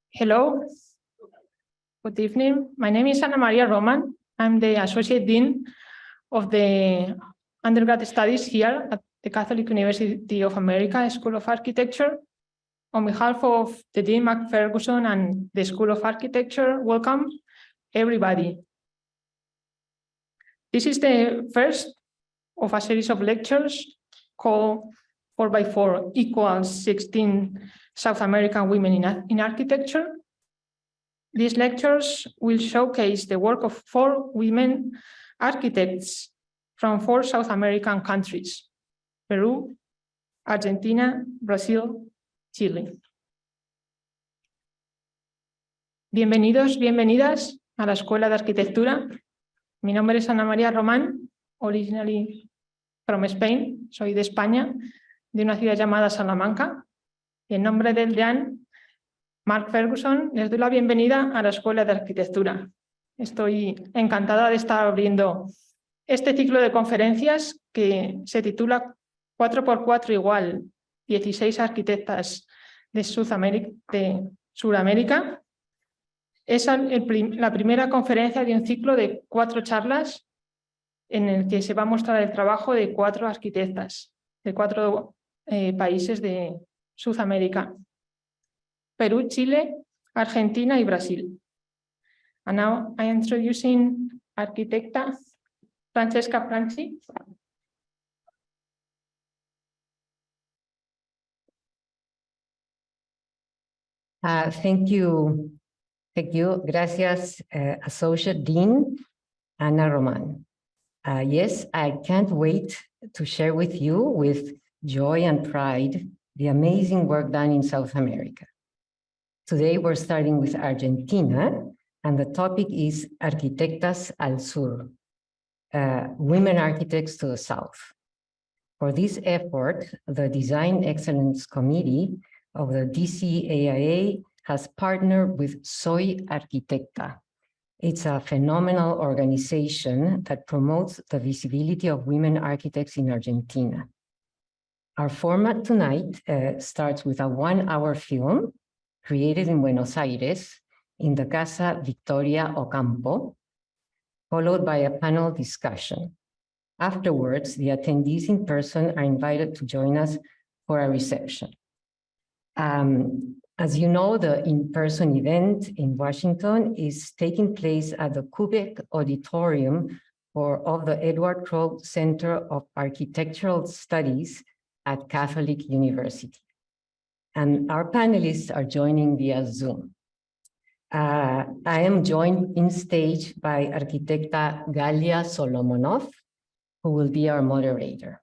Hello, good evening. My name is Ana Maria Roman. I'm the Associate Dean of the Undergrad Studies here at the Catholic University of America School of Architecture. On behalf of the Dean Mark Ferguson and the School of Architecture, welcome everybody. This is the first of a series of lectures called 4x4 equals 16 South American women in architecture. These lectures will showcase the work of 4 women architects from 4 South American countries: Peru, Argentina, Brazil, Chile. Bienvenidos, bienvenidas a la Escuela de Arquitectura. Mi nombre es Ana María Román, originally from Spain. Soy de España, de una ciudad llamada Salamanca. Y en nombre del deán Mark Ferguson, les doy la bienvenida a la Escuela de Arquitectura. Estoy encantada de estar abriendo este ciclo de conferencias que se titula 4x4 igual 16 arquitectas de Sudamérica. Es la primera conferencia de un ciclo de 4 charlas en el que se va a mostrar el trabajo de 4 arquitectas de 4 países de Sudamérica: Perú, Chile, Argentina y Brasil. And now I am introducing arquitecta Francesca Franchi. Thank you. Gracias, Associate Dean Ana Roman. Yes, I can't wait to share with you with joy and pride the amazing work done in South America. Today, we're starting with Argentina, and the topic is Arquitectas al Sur, women architects to the south. For this effort, the Design Excellence Committee of the DCAIA has partnered with Soy Arquitecta. It's a phenomenal organization that promotes the visibility of women architects in Argentina. Our format tonight starts with a 1-hour film created in Buenos Aires in the Casa Victoria Ocampo, followed by a panel discussion. Afterwards, the attendees in person are invited to join us for a reception. As you know, the in-person event in Washington is taking place at the Kubek Auditorium of the Edward Crowe Center of Architectural Studies at Catholic University. And our panelists are joining via Zoom. I am joined in stage by Arquitecta Galia Solomonov, who will be our moderator.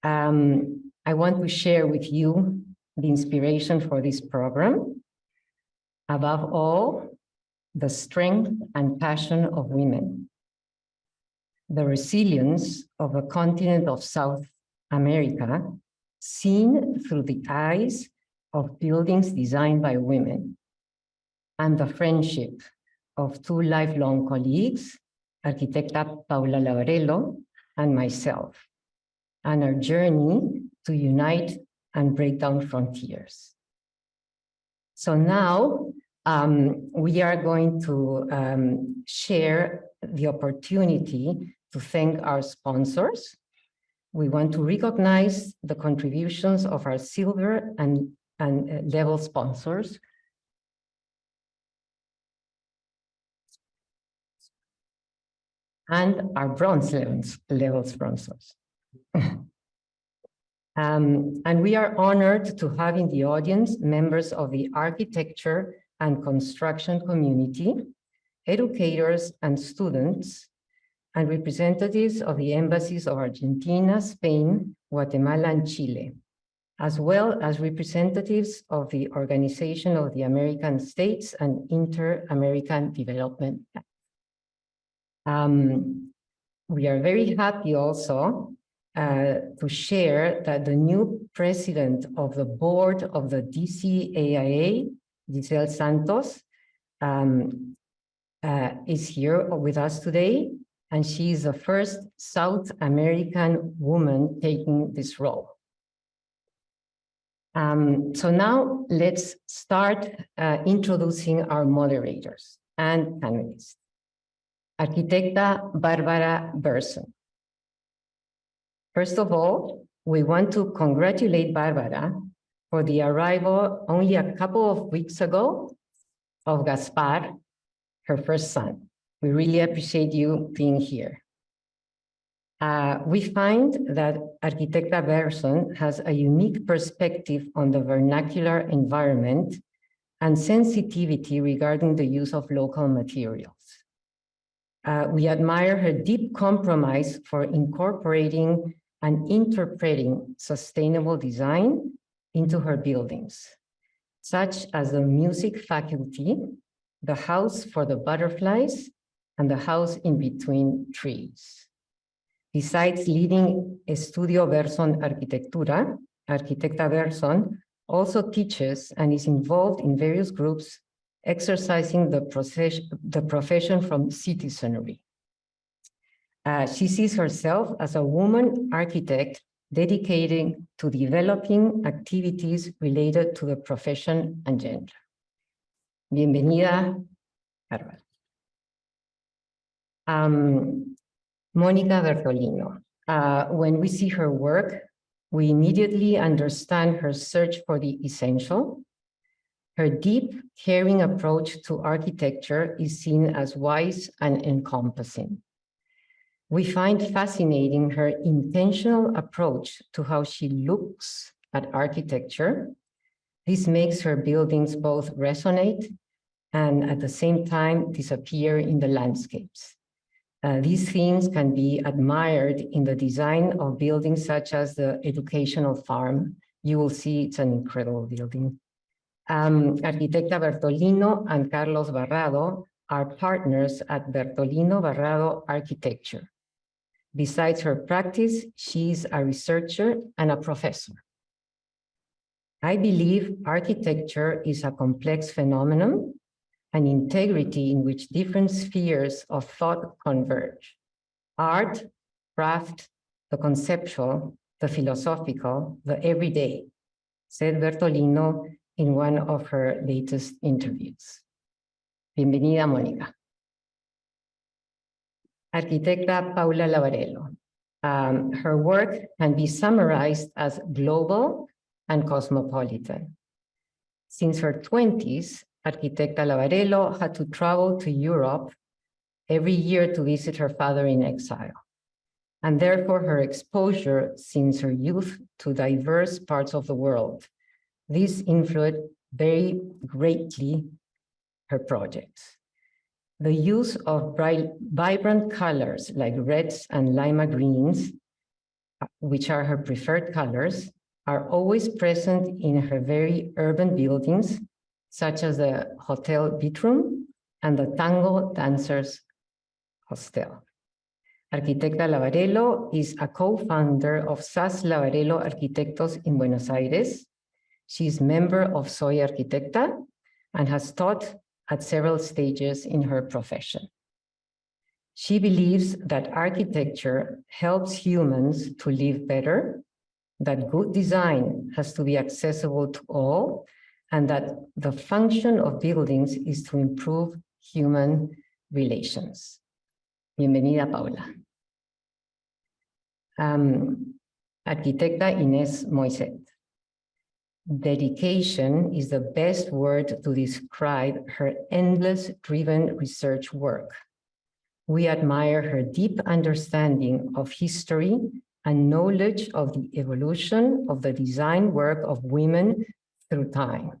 I want to share with you the inspiration for this program. Above all, the strength and passion of women, the resilience of a continent of South America seen through the eyes of buildings designed by women, and the friendship of 2 lifelong colleagues, Arquitecta Paula Lavarello and myself, and our journey to unite and break down frontiers. So now we are going to share the opportunity to thank our sponsors. We want to recognize the contributions of our silver and level sponsors. And our bronze level sponsors. And we are honored to have in the audience members of the architecture and construction community, educators and students, and representatives of the embassies of Argentina, Spain, Guatemala, and Chile, as well as representatives of the Organization of the American States and Inter-American Development. We are very happy also to share that the new president of the board of the DCAIA, Giselle Santos, is here with us today, and she is the first South American woman taking this role. So now let's start introducing our moderators and panelists. Arquitecta Bárbara Berson. First of all, we want to congratulate Bárbara for the arrival only a couple of weeks ago of Gaspar, her first son. We really appreciate you being here. We find that Arquitecta Berson has a unique perspective on the vernacular environment and sensitivity regarding the use of local materials. We admire her deep compromise for incorporating and interpreting sustainable design into her buildings, such as the music faculty, the house for the butterflies, and the house in between trees. Besides leading Estudio Berson Arquitectura, Arquitecta Berson also teaches and is involved in various groups exercising the profession from citizenry. She sees herself as a woman architect dedicated to developing activities related to the profession and gender. Bienvenida, Bárbara. Mónica Bertolino. When we see her work, we immediately understand her search for the essential. Her deep, caring approach to architecture is seen as wise and encompassing. We find fascinating her intentional approach to how she looks at architecture. This makes her buildings both resonate and at the same time disappear in the landscapes. These themes can be admired in the design of buildings such as the Educational Farm. You will see it's an incredible building. Arquitecta Bertolino and Carlos Barrado are partners at Bertolino Barrado Architecture. Besides her practice, she is a researcher and a professor. I believe architecture is a complex phenomenon, an integrity in which different spheres of thought converge: art, craft, the conceptual, the philosophical, the everyday, said Bertolino in one of her latest interviews. Bienvenida, Mónica. Arquitecta Paula Lavarello. Her work can be summarized as global and cosmopolitan. Since her 20s, Arquitecta Lavarello had to travel to Europe every year to visit her father in exile. And therefore her exposure since her youth to diverse parts of the world. This influenced very greatly her projects. The use of vibrant colors like reds and lima greens, which are her preferred colors, are always present in her very urban buildings, such as the Hotel Vitrum and the Tango Dancers Hostel. Arquitecta Lavarello is a co-founder of SAS Lavarello Arquitectos in Buenos Aires. She is member of Soy Arquitecta and has taught at several stages in her profession. She believes that architecture helps humans to live better, that good design has to be accessible to all, and that the function of buildings is to improve human relations. Bienvenida, Paula. Arquitecta Inés Moiset. Dedication is the best word to describe her endless driven research work. We admire her deep understanding of history and knowledge of the evolution of the design work of women through time.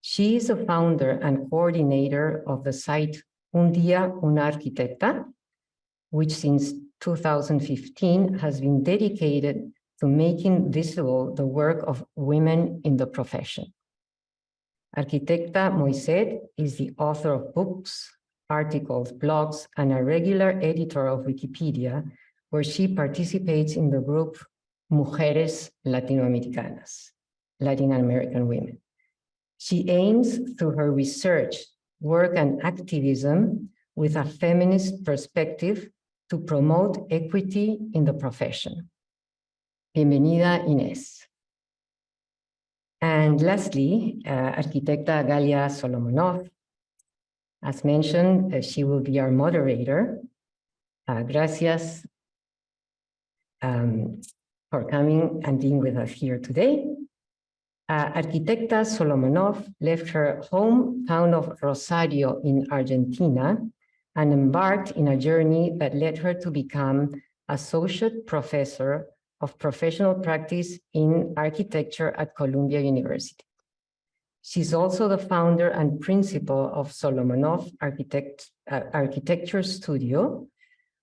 She is the founder and coordinator of the site Un Día Una Arquitecta, which since 2015 has been dedicated to making visible the work of women in the profession. Arquitecta Moiset is the author of books, articles, blogs, and a regular editor of Wikipedia, where she participates in the group Mujeres Latinoamericanas, Latin American women. She aims through her research, work, and activism with a feminist perspective to promote equity in the profession. Bienvenida, Inés. And lastly, Arquitecta Galia Solomonov. As mentioned, she will be our moderator. Gracias for coming and being with us here today. Arquitecta Solomonov left her hometown of Rosario in Argentina and embarked in a journey that led her to become Associate Professor of Professional Practice in Architecture at Columbia University. She's also the founder and principal of Solomonov Architecture Studio,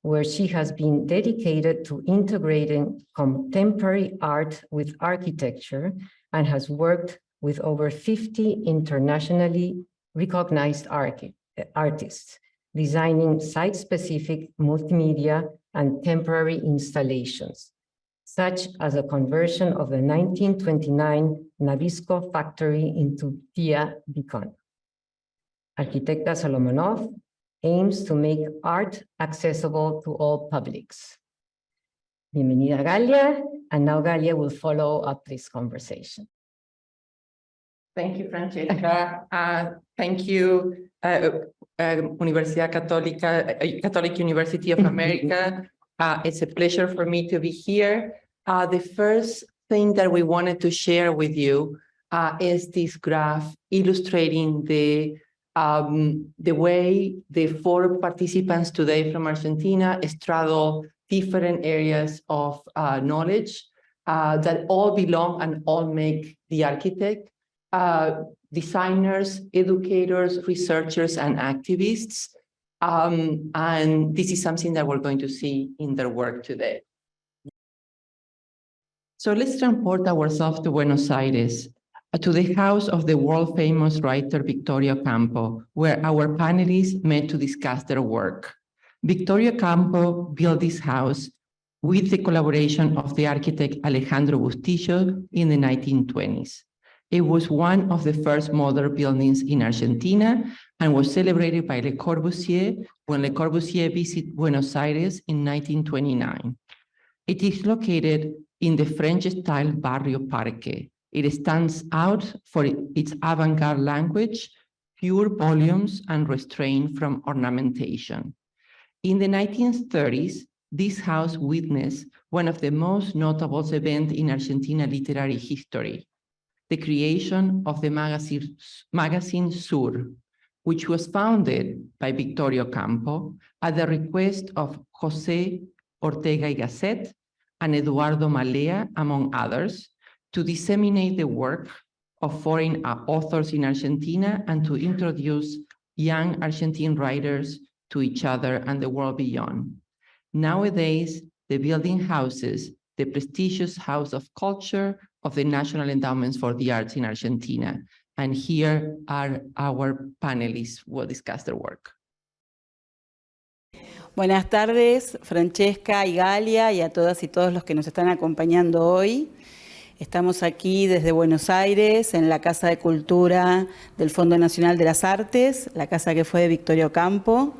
where she has been dedicated to integrating contemporary art with architecture and has worked with over 50 internationally recognized artists, designing site-specific multimedia and temporary installations, such as a conversion of the 1929 Nabisco factory into Tia Beacon. Arquitecta Solomonov aims to make art accessible to all publics. Bienvenida, Galia, and now Galia will follow up this conversation. Thank you, Francesca. Thank you, Universidad Católica, Catholic University of America. It's a pleasure for me to be here. The first thing that we wanted to share with you is this graph illustrating the way the 4 participants today from Argentina straddle different areas of knowledge that all belong and all make the architect. Designers, educators, researchers, and activists. And this is something that we're going to see in their work today. So let's transport ourselves to Buenos Aires, to the house of the world-famous writer Victoria Ocampo, where our panelists met to discuss their work. Victoria Ocampo built this house with the collaboration of the architect Alejandro Bustillo in the 1920s. It was one of the first modern buildings in Argentina and was celebrated by Le Corbusier when Le Corbusier visited Buenos Aires in 1929. It is located in the French-style Barrio Parque. It stands out for its avant-garde language, pure volumes, and restraint from ornamentation. In the 1930s, this house witnessed one of the most notable events in Argentina literary history, the creation of the magazine Sur, which was founded by Victoria Ocampo at the request of José Ortega y Gasset and Eduardo Malea, among others, to disseminate the work of foreign authors in Argentina and to introduce young Argentine writers to each other and the world beyond. Nowadays, the building houses the prestigious House of Culture of the National Endowments for the Arts in Argentina. And here are our panelists who will discuss their work. Buenas tardes, Francesca y Galia, y a todas y todos los que nos están acompañando hoy. Estamos aquí desde Buenos Aires, en la Casa de Cultura del Fondo Nacional de las Artes, la casa que fue de Victoria Ocampo.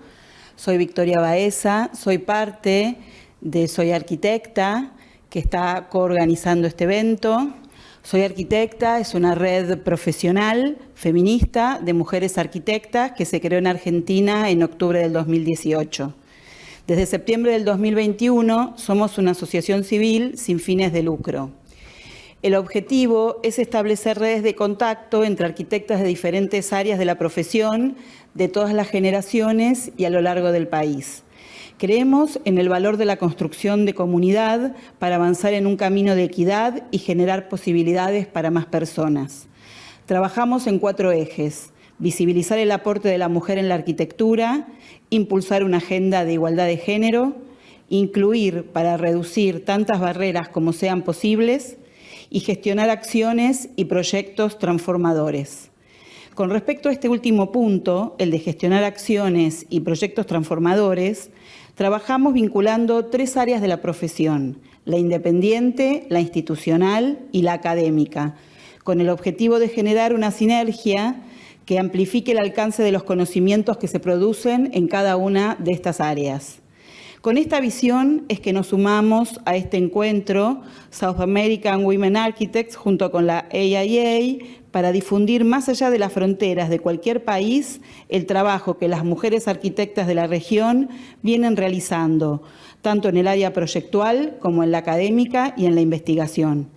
Soy Victoria Baeza, soy parte de Soy Arquitecta, que está coorganizando este evento. Soy Arquitecta es una red profesional feminista de mujeres arquitectas que se creó en Argentina en octubre del 2018. Desde septiembre del 2021 somos una asociación civil sin fines de lucro. El objetivo es establecer redes de contacto entre arquitectas de diferentes áreas de la profesión, de todas las generaciones y a lo largo del país. Creemos en el valor de la construcción de comunidad para avanzar en un camino de equidad y generar posibilidades para más personas. Trabajamos en 4 ejes: visibilizar el aporte de la mujer en la arquitectura, impulsar una agenda de igualdad de género, incluir para reducir tantas barreras como sean posibles y gestionar acciones y proyectos transformadores. Con respecto a este último punto, el de gestionar acciones y proyectos transformadores, trabajamos vinculando 3 áreas de la profesión: la independiente, la institucional y la académica, con el objetivo de generar una sinergia que amplifique el alcance de los conocimientos que se producen en cada una de estas áreas. Con esta visión es que nos sumamos a este encuentro South American Women Architects junto con la AIA para difundir más allá de las fronteras de cualquier país el trabajo que las mujeres arquitectas de la región vienen realizando, tanto en el área proyectual como en la académica y en la investigación.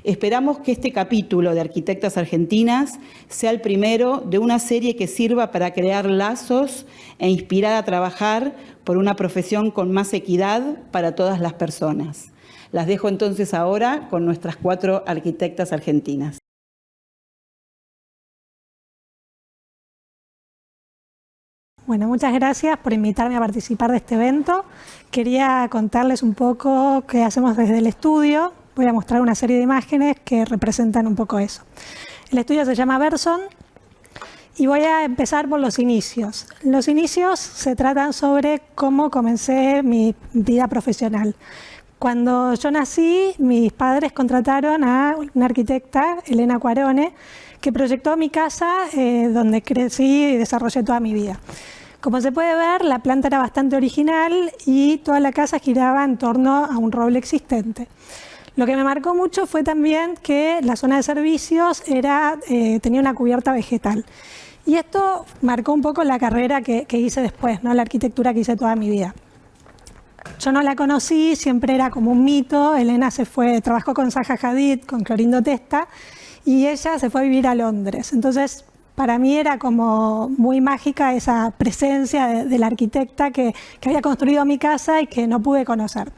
Esperamos que este capítulo de Arquitectas Argentinas sea el primero de una serie que sirva para crear lazos e inspirar a trabajar por una profesión con más equidad para todas las personas. Las dejo entonces ahora con nuestras 4 arquitectas argentinas. Bueno, muchas gracias por invitarme a participar de este evento. Quería contarles un poco qué hacemos desde el estudio. Voy a mostrar una serie de imágenes que representan un poco eso. El estudio se llama Berson y voy a empezar por los inicios. Los inicios se tratan sobre cómo comencé mi vida profesional. Cuando yo nací, mis padres contrataron a una arquitecta, Elena Cuarone, que proyectó mi casa donde crecí y desarrollé toda mi vida. Como se puede ver, la planta era bastante original y toda la casa giraba en torno a un roble existente. Lo que me marcó mucho fue también que la zona de servicios tenía una cubierta vegetal. Y esto marcó un poco la carrera que hice después, ¿no? La arquitectura que hice toda mi vida. Yo no la conocí, siempre era como un mito. Elena trabajó con Zaha Hadid, con Clorindo Testa, y ella se fue a vivir a Londres. Entonces, para mí era como muy mágica esa presencia de la arquitecta que había construido mi casa y que no pude conocer.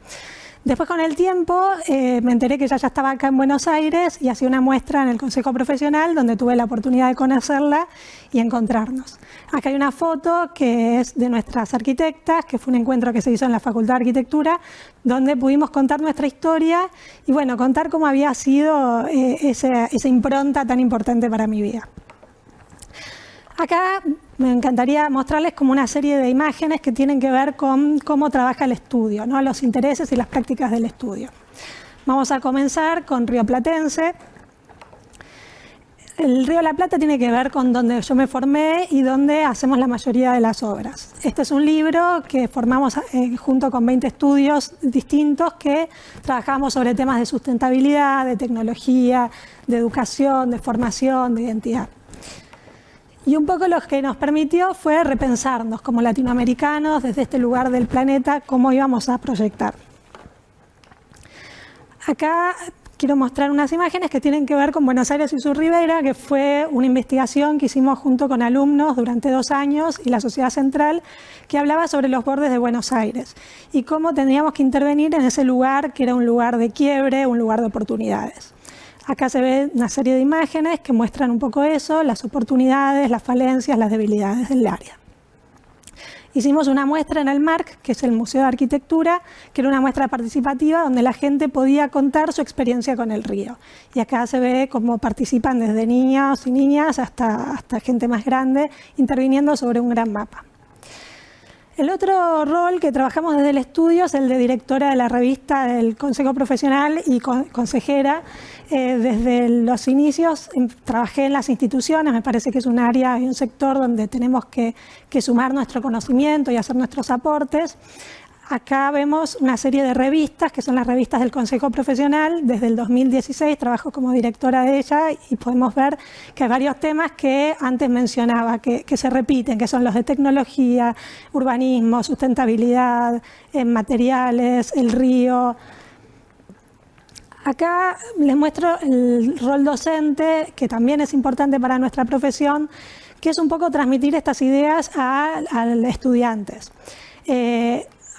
Después, con el tiempo, me enteré que ella ya estaba acá en Buenos Aires y hacía una muestra en el Consejo Profesional donde tuve la oportunidad de conocerla y encontrarnos. Acá hay una foto que es de nuestras arquitectas, que fue un encuentro que se hizo en la Facultad de Arquitectura, donde pudimos contar nuestra historia y, bueno, contar cómo había sido esa impronta tan importante para mi vida. Acá me encantaría mostrarles como una serie de imágenes que tienen que ver con cómo trabaja el estudio, ¿no? Los intereses y las prácticas del estudio. Vamos a comenzar con Río Platense. El Río de la Plata tiene que ver con donde yo me formé y donde hacemos la mayoría de las obras. Este es un libro que formamos junto con 20 estudios distintos que trabajamos sobre temas de sustentabilidad, de tecnología, de educación, de formación, de identidad. Y un poco lo que nos permitió fue repensarnos como latinoamericanos desde este lugar del planeta cómo íbamos a proyectar. Acá quiero mostrar unas imágenes que tienen que ver con Buenos Aires y su ribera, que fue una investigación que hicimos junto con alumnos durante 2 años y la Sociedad Central, que hablaba sobre los bordes de Buenos Aires y cómo tendríamos que intervenir en ese lugar que era un lugar de quiebre, un lugar de oportunidades. Acá se ve una serie de imágenes que muestran un poco eso, las oportunidades, las falencias, las debilidades del área. Hicimos una muestra en el MARC, que es el Museo de Arquitectura, que era una muestra participativa donde la gente podía contar su experiencia con el río. Y acá se ve cómo participan desde niños y niñas hasta gente más grande, interviniendo sobre un gran mapa. El otro rol que trabajamos desde el estudio es el de directora de la revista del Consejo Profesional y consejera. Desde los inicios trabajé en las instituciones, me parece que es un área y un sector donde tenemos que sumar nuestro conocimiento y hacer nuestros aportes. Acá vemos una serie de revistas, que son las revistas del Consejo Profesional. Desde el 2016 trabajo como directora de ella y podemos ver que hay varios temas que antes mencionaba, que se repiten, que son los de tecnología, urbanismo, sustentabilidad, materiales, el río. Acá les muestro el rol docente, que también es importante para nuestra profesión, que es un poco transmitir estas ideas a estudiantes.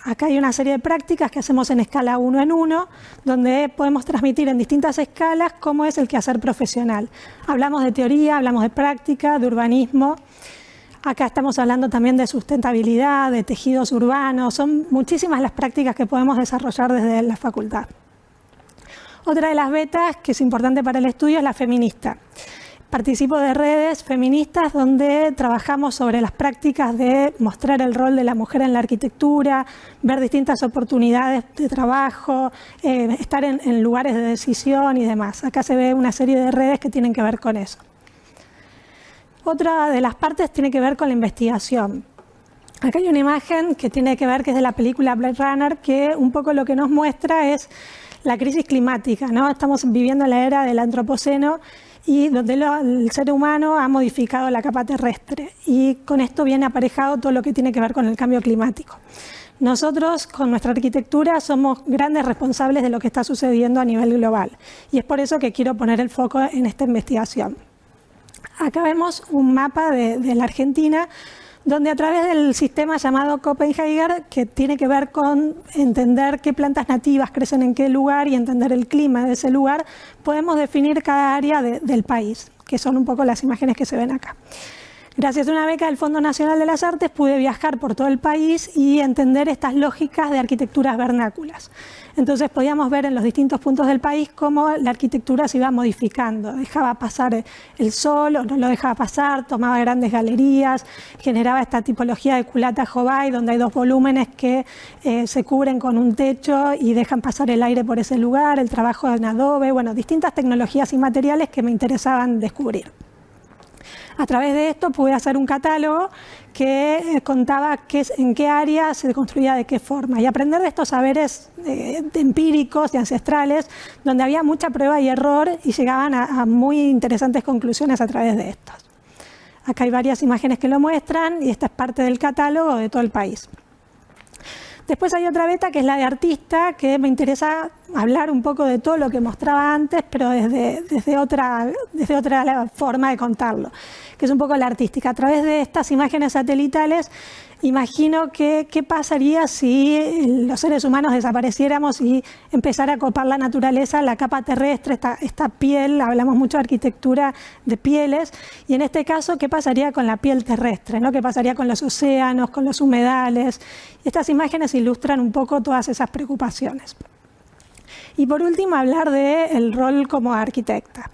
Acá hay una serie de prácticas que hacemos en escala 1 en 1, donde podemos transmitir en distintas escalas cómo es el quehacer profesional. Hablamos de teoría, hablamos de práctica, de urbanismo. Acá estamos hablando también de sustentabilidad, de tejidos urbanos. Son muchísimas las prácticas que podemos desarrollar desde la facultad. Otra de las betas que es importante para el estudio es la feminista. Participo de redes feministas donde trabajamos sobre las prácticas de mostrar el rol de la mujer en la arquitectura, ver distintas oportunidades de trabajo, estar en lugares de decisión y demás. Acá se ve una serie de redes que tienen que ver con eso. Otra de las partes tiene que ver con la investigación. Acá hay una imagen que tiene que ver, que es de la película Blade Runner, que un poco lo que nos muestra es la crisis climática, ¿no? Estamos viviendo la era del antropoceno y donde el ser humano ha modificado la capa terrestre, y con esto viene aparejado todo lo que tiene que ver con el cambio climático. Nosotros, con nuestra arquitectura, somos grandes responsables de lo que está sucediendo a nivel global, y es por eso que quiero poner el foco en esta investigación. Acá vemos un mapa de la Argentina, donde a través del sistema llamado Copenhagen, que tiene que ver con entender qué plantas nativas crecen en qué lugar y entender el clima de ese lugar, podemos definir cada área del país, que son un poco las imágenes que se ven acá. Gracias a una beca del Fondo Nacional de las Artes pude viajar por todo el país y entender estas lógicas de arquitecturas vernáculas. Entonces podíamos ver en los distintos puntos del país cómo la arquitectura se iba modificando. Dejaba pasar el sol o no lo dejaba pasar, tomaba grandes galerías, generaba esta tipología de culata jovay, donde hay dos volúmenes que se cubren con un techo y dejan pasar el aire por ese lugar, el trabajo en adobe, bueno, distintas tecnologías y materiales que me interesaban descubrir. A través de esto pude hacer un catálogo que contaba en qué área se construía de qué forma, y aprender de estos saberes empíricos y ancestrales, donde había mucha prueba y error y llegaban a muy interesantes conclusiones a través de estos. Acá hay varias imágenes que lo muestran y esta es parte del catálogo de todo el país. Después hay otra beta que es la de artista, que me interesa hablar un poco de todo lo que mostraba antes, pero desde otra forma de contarlo, que es un poco la artística. A través de estas imágenes satelitales, imagino qué pasaría si los seres humanos desapareciéramos y empezara a copar la naturaleza, la capa terrestre, esta piel. Hablamos mucho de arquitectura de pieles, y en este caso, ¿qué pasaría con la piel terrestre, ¿no? ¿Qué pasaría con los océanos, con los humedales? Estas imágenes ilustran un poco todas esas preocupaciones. Y por último, hablar del rol como arquitecta.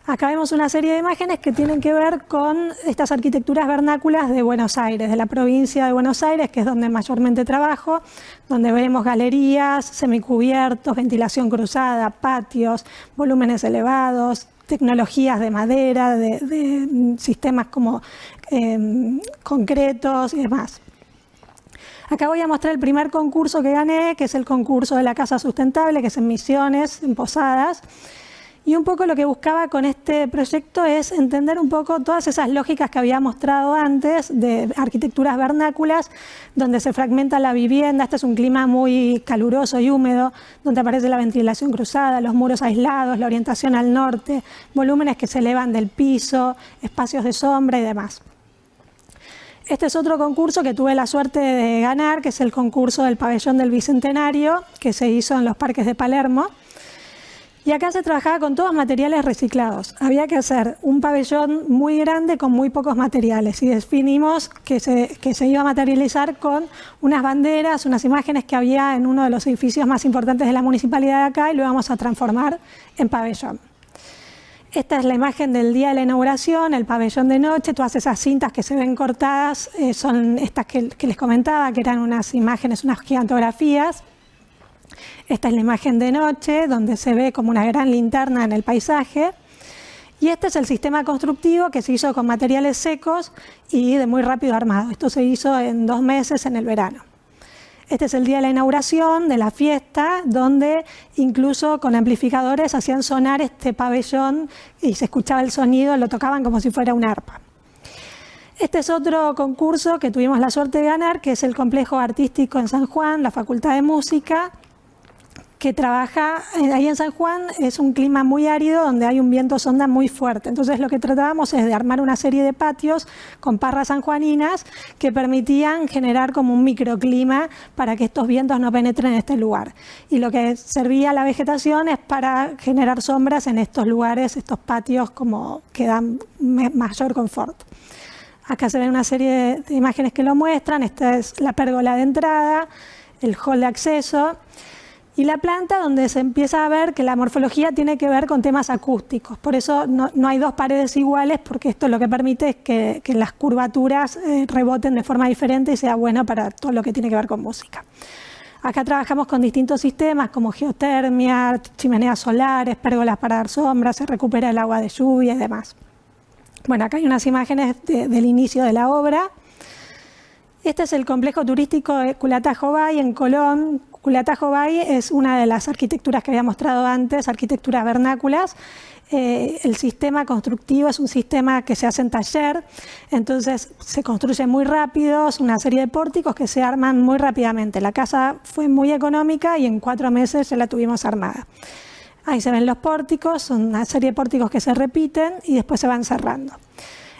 Acá vemos una serie de imágenes que tienen que ver con estas arquitecturas vernáculas de Buenos Aires, de la provincia de Buenos Aires, que es donde mayormente trabajo, donde vemos galerías, semicubiertos, ventilación cruzada, patios, volúmenes elevados, tecnologías de madera, de sistemas como concretos y demás. Acá voy a mostrar el primer concurso que gané, que es el concurso de la Casa Sustentable, que es en Misiones, en Posadas. Y un poco lo que buscaba con este proyecto es entender un poco todas esas lógicas que había mostrado antes de arquitecturas vernáculas, donde se fragmenta la vivienda. Este es un clima muy caluroso y húmedo, donde aparece la ventilación cruzada, los muros aislados, la orientación al norte, volúmenes que se elevan del piso, espacios de sombra y demás. Este es otro concurso que tuve la suerte de ganar, que es el concurso del Pabellón del Bicentenario, que se hizo en los parques de Palermo. Y acá se trabajaba con todos materiales reciclados. Había que hacer un pabellón muy grande con muy pocos materiales, y definimos que se iba a materializar con unas banderas, unas imágenes que había en uno de los edificios más importantes de la municipalidad de acá, y lo íbamos a transformar en pabellón. Esta es la imagen del día de la inauguración, el pabellón de noche. Todas esas cintas que se ven cortadas son estas que les comentaba, que eran unas imágenes, unas gigantografías. Esta es la imagen de noche, donde se ve como una gran linterna en el paisaje. Y este es el sistema constructivo que se hizo con materiales secos y de muy rápido armado. Esto se hizo en 2 meses en el verano. Este es el día de la inauguración, de la fiesta, donde incluso con amplificadores hacían sonar este pabellón y se escuchaba el sonido, lo tocaban como si fuera un arpa. Este es otro concurso que tuvimos la suerte de ganar, que es el Complejo Artístico en San Juan, la Facultad de Música, que trabaja ahí en San Juan. Es un clima muy árido donde hay un viento sonda muy fuerte. Entonces lo que tratábamos es de armar una serie de patios con parras sanjuaninas que permitían generar como un microclima para que estos vientos no penetren en este lugar. Y lo que servía la vegetación es para generar sombras en estos lugares, estos patios como que dan mayor confort. Acá se ven una serie de imágenes que lo muestran. Esta es la pérgola de entrada, el hall de acceso y la planta, donde se empieza a ver que la morfología tiene que ver con temas acústicos. Por eso no hay 2 paredes iguales, porque esto lo que permite es que las curvaturas reboten de forma diferente y sea bueno para todo lo que tiene que ver con música. Acá trabajamos con distintos sistemas como geotermia, chimeneas solares, pérgolas para dar sombra, se recupera el agua de lluvia y demás. Bueno, acá hay unas imágenes del inicio de la obra. Este es el complejo turístico de Culatajo Bay en Colón. Culatajo Bay es una de las arquitecturas que había mostrado antes, arquitecturas vernáculas. El sistema constructivo es un sistema que se hace en taller, entonces se construye muy rápido, es una serie de pórticos que se arman muy rápidamente. La casa fue muy económica y en 4 meses ya la tuvimos armada. Ahí se ven los pórticos, son una serie de pórticos que se repiten y después se van cerrando.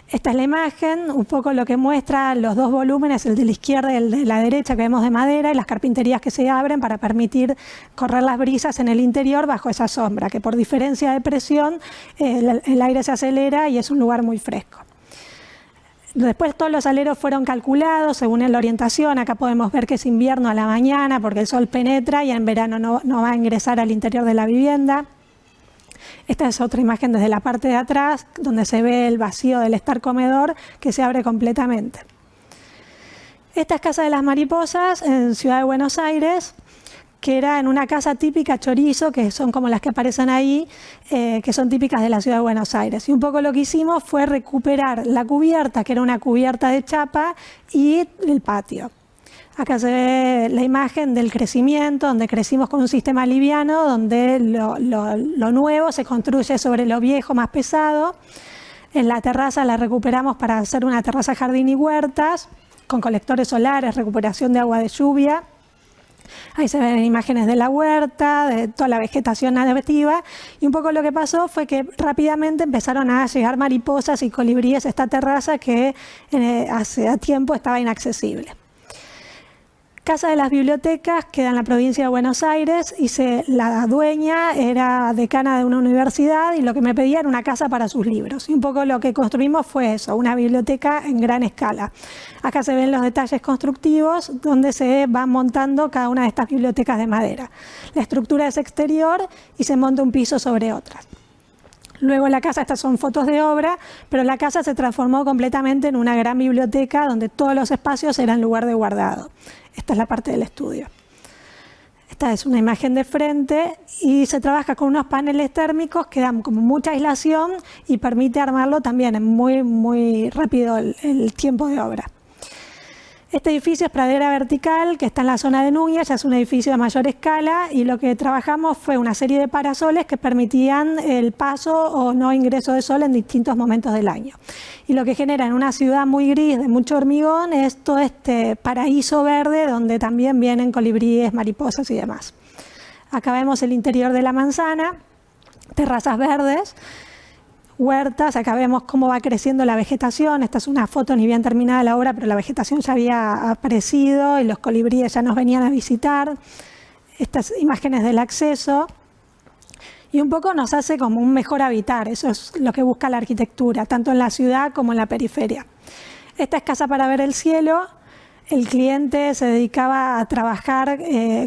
Esta es la imagen, un poco lo que muestra los 2 volúmenes, el de la izquierda y el de la derecha que vemos de madera, y las carpinterías que se abren para permitir correr las brisas en el interior bajo esa sombra, que por diferencia de presión el aire se acelera y es un lugar muy fresco. Después todos los aleros fueron calculados según la orientación. Acá podemos ver que es invierno a la mañana porque el sol penetra y en verano no va a ingresar al interior de la vivienda. Esta es otra imagen desde la parte de atrás, donde se ve el vacío del estar comedor que se abre completamente. Esta es Casa de las Mariposas en Ciudad de Buenos Aires, que era en una casa típica chorizo, que son como las que aparecen ahí, que son típicas de la Ciudad de Buenos Aires. Y un poco lo que hicimos fue recuperar la cubierta, que era una cubierta de chapa, y el patio. Acá se ve la imagen del crecimiento, donde crecimos con un sistema liviano, donde lo nuevo se construye sobre lo viejo más pesado. En la terraza la recuperamos para hacer una terraza jardín y huertas, con colectores solares, recuperación de agua de lluvia. Ahí se ven imágenes de la huerta, de toda la vegetación nativa, y un poco lo que pasó fue que rápidamente empezaron a llegar mariposas y colibríes a esta terraza que hace tiempo estaba inaccesible. Casa de las Bibliotecas queda en la provincia de Buenos Aires y la dueña era decana de una universidad y lo que me pedía era una casa para sus libros. Y un poco lo que construimos fue eso, una biblioteca en gran escala. Acá se ven los detalles constructivos donde se van montando cada una de estas bibliotecas de madera. La estructura es exterior y se monta un piso sobre otras. Luego la casa, estas son fotos de obra, pero la casa se transformó completamente en una gran biblioteca donde todos los espacios eran lugar de guardado. Esta es la parte del estudio. Esta es una imagen de frente y se trabaja con unos paneles térmicos que dan como mucha aislación y permite armarlo también en muy rápido el tiempo de obra. Este edificio es Pradera Vertical, que está en la zona de Núñez, ya es un edificio de mayor escala y lo que trabajamos fue una serie de parasoles que permitían el paso o no ingreso de sol en distintos momentos del año. Y lo que genera en una ciudad muy gris, de mucho hormigón, es todo este paraíso verde donde también vienen colibríes, mariposas y demás. Acá vemos el interior de la manzana, terrazas verdes, huertas, acá vemos cómo va creciendo la vegetación. Esta es una foto ni bien terminada la obra, pero la vegetación ya había aparecido y los colibríes ya nos venían a visitar. Estas imágenes del acceso. Y un poco nos hace como un mejor habitar, eso es lo que busca la arquitectura, tanto en la ciudad como en la periferia. Esta es Casa para ver el cielo. El cliente se dedicaba a trabajar,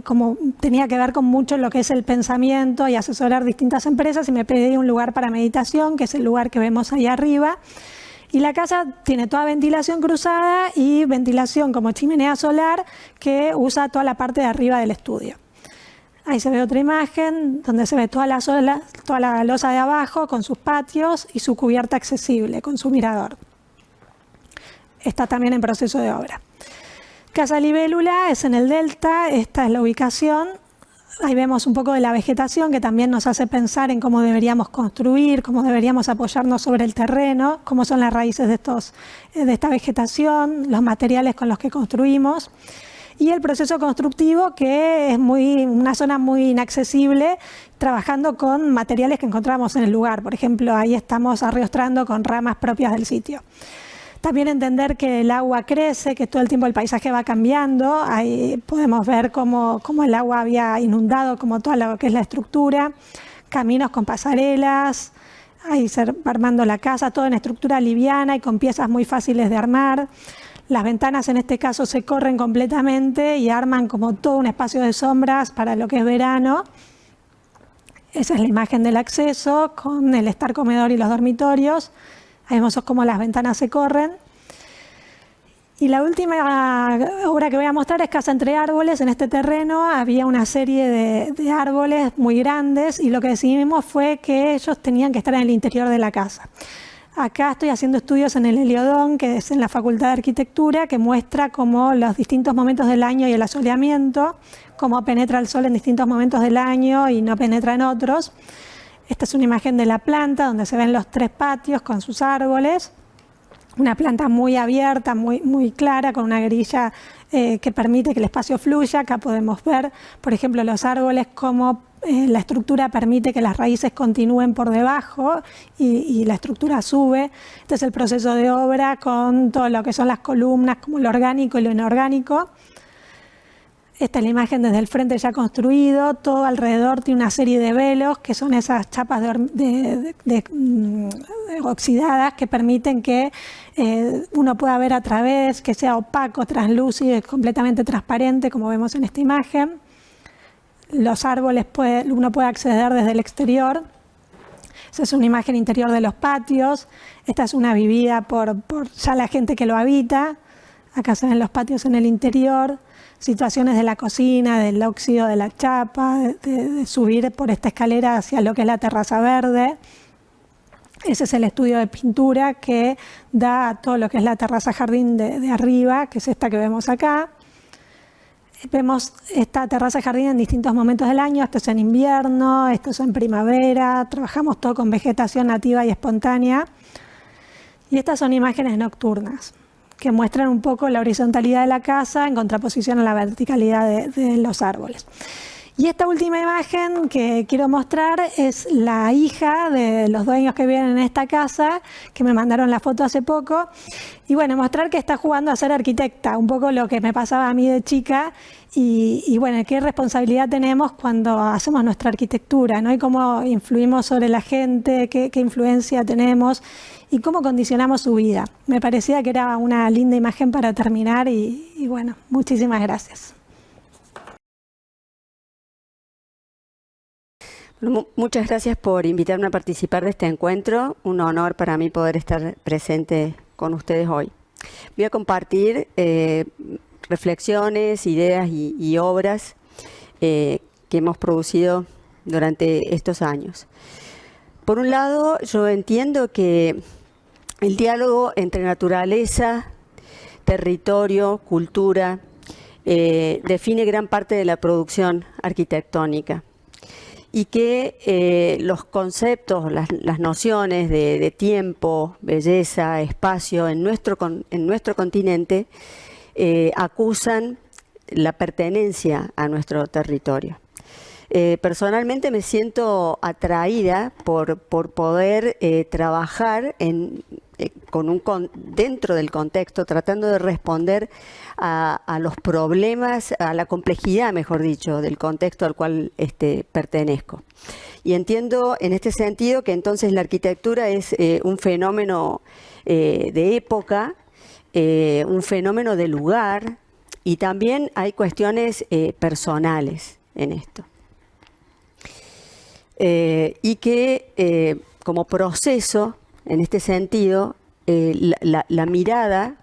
como tenía que ver con mucho lo que es el pensamiento y asesorar distintas empresas, y me pedí un lugar para meditación, que es el lugar que vemos ahí arriba. Y la casa tiene toda ventilación cruzada y ventilación como chimenea solar que usa toda la parte de arriba del estudio. Ahí se ve otra imagen donde se ve toda la losa de abajo con sus patios y su cubierta accesible con su mirador. Está también en proceso de obra. Casa Libélula es en el Delta, esta es la ubicación. Ahí vemos un poco de la vegetación que también nos hace pensar en cómo deberíamos construir, cómo deberíamos apoyarnos sobre el terreno, cómo son las raíces de esta vegetación, los materiales con los que construimos. Y el proceso constructivo, que es una zona muy inaccesible, trabajando con materiales que encontramos en el lugar. Por ejemplo, ahí estamos arriostrando con ramas propias del sitio. También entender que el agua crece, que todo el tiempo el paisaje va cambiando. Ahí podemos ver cómo el agua había inundado como toda lo que es la estructura. Caminos con pasarelas, ahí se va armando la casa, todo en estructura liviana y con piezas muy fáciles de armar. Las ventanas en este caso se corren completamente y arman como todo un espacio de sombras para lo que es verano. Esa es la imagen del acceso con el estar comedor y los dormitorios. Ahí vemos cómo las ventanas se corren. Y la última obra que voy a mostrar es Casa entre árboles. En este terreno había una serie de árboles muy grandes y lo que decidimos fue que ellos tenían que estar en el interior de la casa. Acá estoy haciendo estudios en el Heliodón, que es en la Facultad de Arquitectura, que muestra cómo los distintos momentos del año y el asoleamiento, cómo penetra el sol en distintos momentos del año y no penetra en otros. Esta es una imagen de la planta, donde se ven los 3 patios con sus árboles. Una planta muy abierta, muy clara, con una grilla que permite que el espacio fluya. Acá podemos ver, por ejemplo, los árboles, cómo la estructura permite que las raíces continúen por debajo y la estructura sube. Este es el proceso de obra con todo lo que son las columnas, como lo orgánico y lo inorgánico. Esta es la imagen desde el frente ya construido. Todo alrededor tiene una serie de velos, que son esas chapas oxidadas que permiten que uno pueda ver a través, que sea opaco, translúcido y completamente transparente, como vemos en esta imagen. Los árboles uno puede acceder desde el exterior. Esa es una imagen interior de los patios. Esta es una vivida por ya la gente que lo habita. Acá se ven los patios en el interior. Situaciones de la cocina, del óxido de la chapa, de subir por esta escalera hacia lo que es la terraza verde. Ese es el estudio de pintura que da a todo lo que es la terraza jardín de arriba, que es esta que vemos acá. Vemos esta terraza jardín en distintos momentos del año. Esto es en invierno, esto es en primavera. Trabajamos todo con vegetación nativa y espontánea. Y estas son imágenes nocturnas, que muestran un poco la horizontalidad de la casa en contraposición a la verticalidad de los árboles. Y esta última imagen que quiero mostrar es la hija de los dueños que viven en esta casa, que me mandaron la foto hace poco. Y bueno, mostrar que está jugando a ser arquitecta, un poco lo que me pasaba a mí de chica. Y bueno, qué responsabilidad tenemos cuando hacemos nuestra arquitectura, ¿no? Y cómo influimos sobre la gente, qué influencia tenemos y cómo condicionamos su vida. Me parecía que era una linda imagen para terminar y bueno, muchísimas gracias. Bueno, muchas gracias por invitarme a participar de este encuentro. Un honor para mí poder estar presente con ustedes hoy. Voy a compartir reflexiones, ideas y obras que hemos producido durante estos años. Por un lado, yo entiendo que el diálogo entre naturaleza, territorio, cultura, define gran parte de la producción arquitectónica y que los conceptos, las nociones de tiempo, belleza, espacio en nuestro continente acusan la pertenencia a nuestro territorio. Personalmente me siento atraída por poder trabajar dentro del contexto, tratando de responder a los problemas, a la complejidad, mejor dicho, del contexto al cual pertenezco. Y entiendo en este sentido que entonces la arquitectura es un fenómeno de época, un fenómeno de lugar, y también hay cuestiones personales en esto. Y que como proceso, en este sentido, la mirada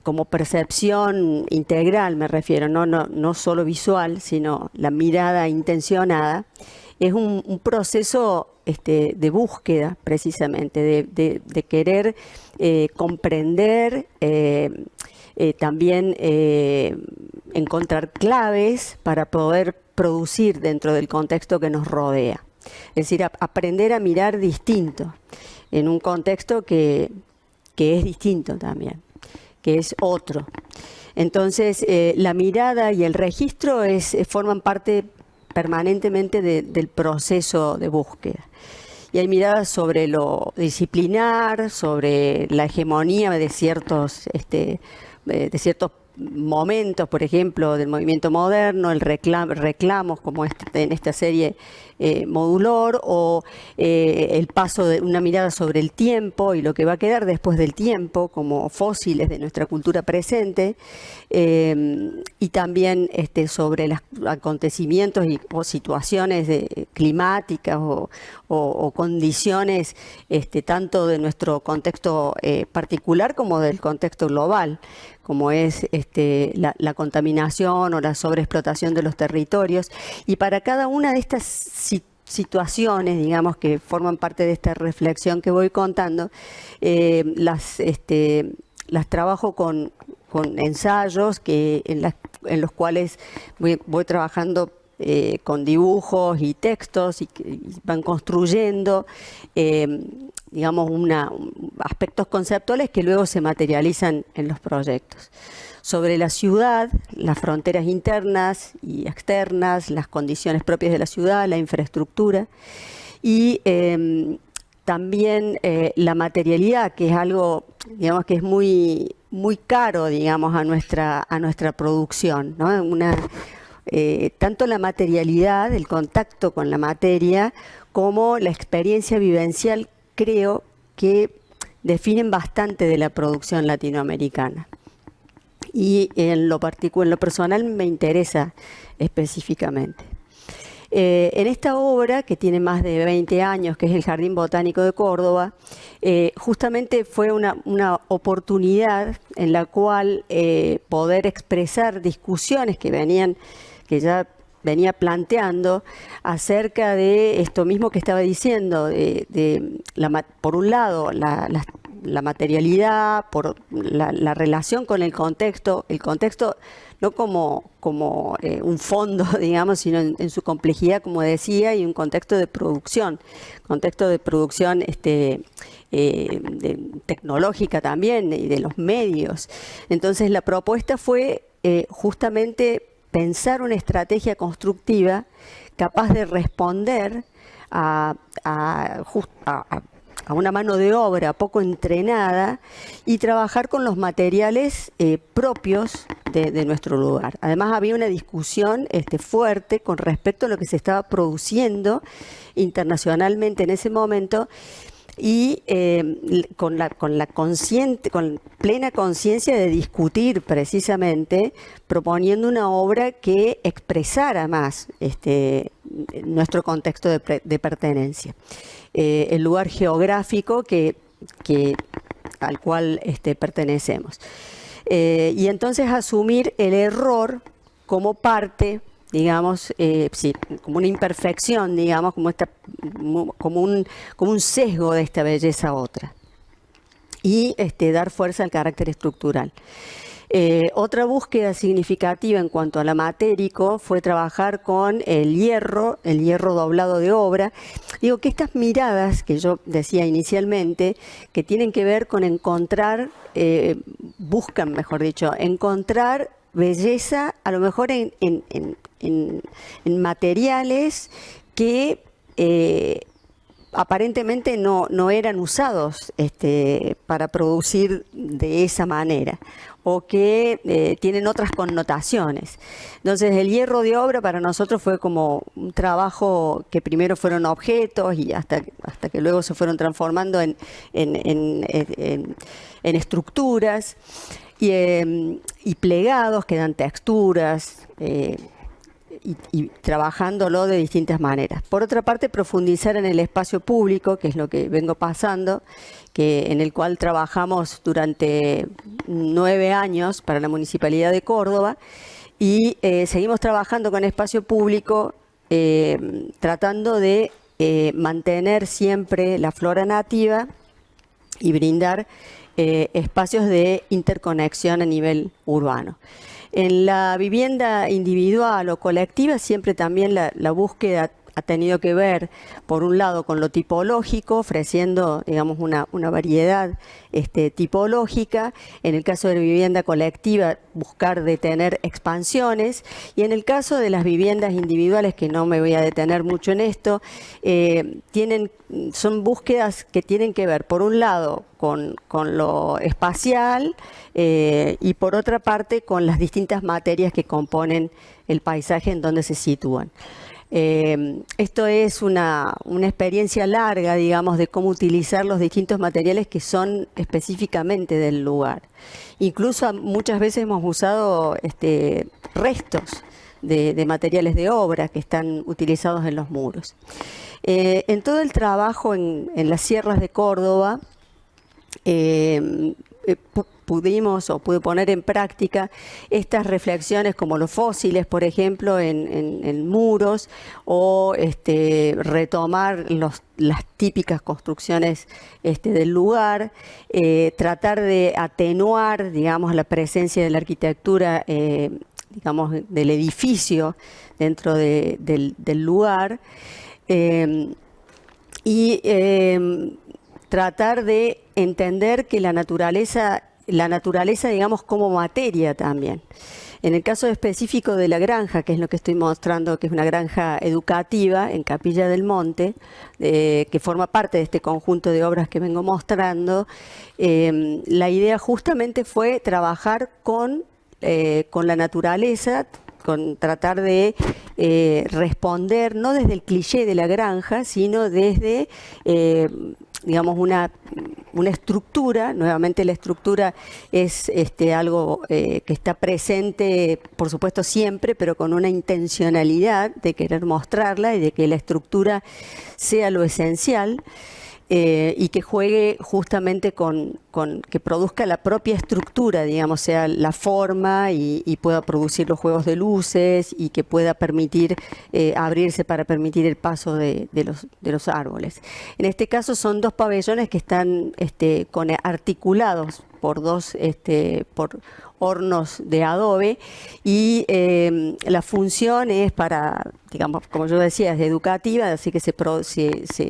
como percepción integral, me refiero, no solo visual, sino la mirada intencionada, es un proceso de búsqueda, precisamente, de querer comprender, también encontrar claves para poder producir dentro del contexto que nos rodea. Es decir, aprender a mirar distinto, en un contexto que es distinto también, que es otro. Entonces, la mirada y el registro forman parte permanentemente del proceso de búsqueda. Y hay miradas sobre lo disciplinar, sobre la hegemonía de ciertos momentos, por ejemplo, del movimiento moderno, reclamos como en esta serie Modulor, o el paso de una mirada sobre el tiempo y lo que va a quedar después del tiempo como fósiles de nuestra cultura presente, y también sobre los acontecimientos o situaciones climáticas o condiciones tanto de nuestro contexto particular como del contexto global, como es la contaminación o la sobreexplotación de los territorios. Y para cada una de estas situaciones, digamos, que forman parte de esta reflexión que voy contando, las trabajo con ensayos en los cuales voy trabajando con dibujos y textos y van construyendo, digamos, aspectos conceptuales que luego se materializan en los proyectos. Sobre la ciudad, las fronteras internas y externas, las condiciones propias de la ciudad, la infraestructura y también la materialidad, que es algo, digamos, que es muy, muy caro, digamos, a nuestra producción, ¿no? Tanto la materialidad, el contacto con la materia, como la experiencia vivencial, creo que definen bastante de la producción latinoamericana. Y en lo personal me interesa específicamente. En esta obra, que tiene más de 20 años, que es el Jardín Botánico de Córdoba, justamente fue una oportunidad en la cual poder expresar discusiones que ya venía planteando acerca de esto mismo que estaba diciendo, por un lado, la materialidad, por la relación con el contexto no como un fondo, digamos, sino en su complejidad, como decía, y un contexto de producción tecnológica también, y de los medios. Entonces la propuesta fue justamente pensar una estrategia constructiva capaz de responder a una mano de obra poco entrenada y trabajar con los materiales propios de nuestro lugar. Además había una discusión fuerte con respecto a lo que se estaba produciendo internacionalmente en ese momento y con plena conciencia de discutir precisamente, proponiendo una obra que expresara más nuestro contexto de pertenencia. El lugar geográfico al cual pertenecemos. Y entonces asumir el error como parte, digamos, como una imperfección, digamos, como un sesgo de esta belleza otra. Y dar fuerza al carácter estructural. Otra búsqueda significativa en cuanto a la matérico fue trabajar con el hierro doblado de obra. Digo que estas miradas que yo decía inicialmente, que tienen que ver con buscan, mejor dicho, encontrar belleza a lo mejor en materiales que aparentemente no eran usados para producir de esa manera, o que tienen otras connotaciones. Entonces el hierro de obra para nosotros fue como un trabajo que primero fueron objetos y hasta que luego se fueron transformando en estructuras y plegados que dan texturas, y trabajándolo de distintas maneras. Por otra parte, profundizar en el espacio público, que es lo que vengo pasando, en el cual trabajamos durante 9 años para la Municipalidad de Córdoba y seguimos trabajando con espacio público tratando de mantener siempre la flora nativa y brindar espacios de interconexión a nivel urbano. En la vivienda individual o colectiva siempre también la búsqueda ha tenido que ver, por un lado, con lo tipológico, ofreciendo, digamos, una variedad tipológica. En el caso de la vivienda colectiva, buscar detener expansiones. Y en el caso de las viviendas individuales, que no me voy a detener mucho en esto, son búsquedas que tienen que ver, por un lado, con lo espacial y por otra parte, con las distintas materias que componen el paisaje en donde se sitúan. Esto es una experiencia larga, digamos, de cómo utilizar los distintos materiales que son específicamente del lugar. Incluso muchas veces hemos usado restos de materiales de obra que están utilizados en los muros. En todo el trabajo en las sierras de Córdoba, pude poner en práctica estas reflexiones como los fósiles, por ejemplo, en muros, o retomar las típicas construcciones del lugar, tratar de atenuar, digamos, la presencia de la arquitectura, digamos, del edificio dentro del lugar, y tratar de entender que la naturaleza, digamos, como materia también. En el caso específico de la granja, que es lo que estoy mostrando, que es una granja educativa en Capilla del Monte, que forma parte de este conjunto de obras que vengo mostrando, la idea justamente fue trabajar con la naturaleza, con tratar de responder, no desde el cliché de la granja, sino desde, digamos, una estructura. Nuevamente la estructura es algo que está presente, por supuesto, siempre, pero con una intencionalidad de querer mostrarla y de que la estructura sea lo esencial. Y que juegue justamente que produzca la propia estructura, digamos, sea la forma y pueda producir los juegos de luces y que pueda permitir abrirse para permitir el paso de los árboles. En este caso son 2 pabellones que están articulados por por hornos de adobe, y la función es para, digamos, como yo decía, es educativa, así que se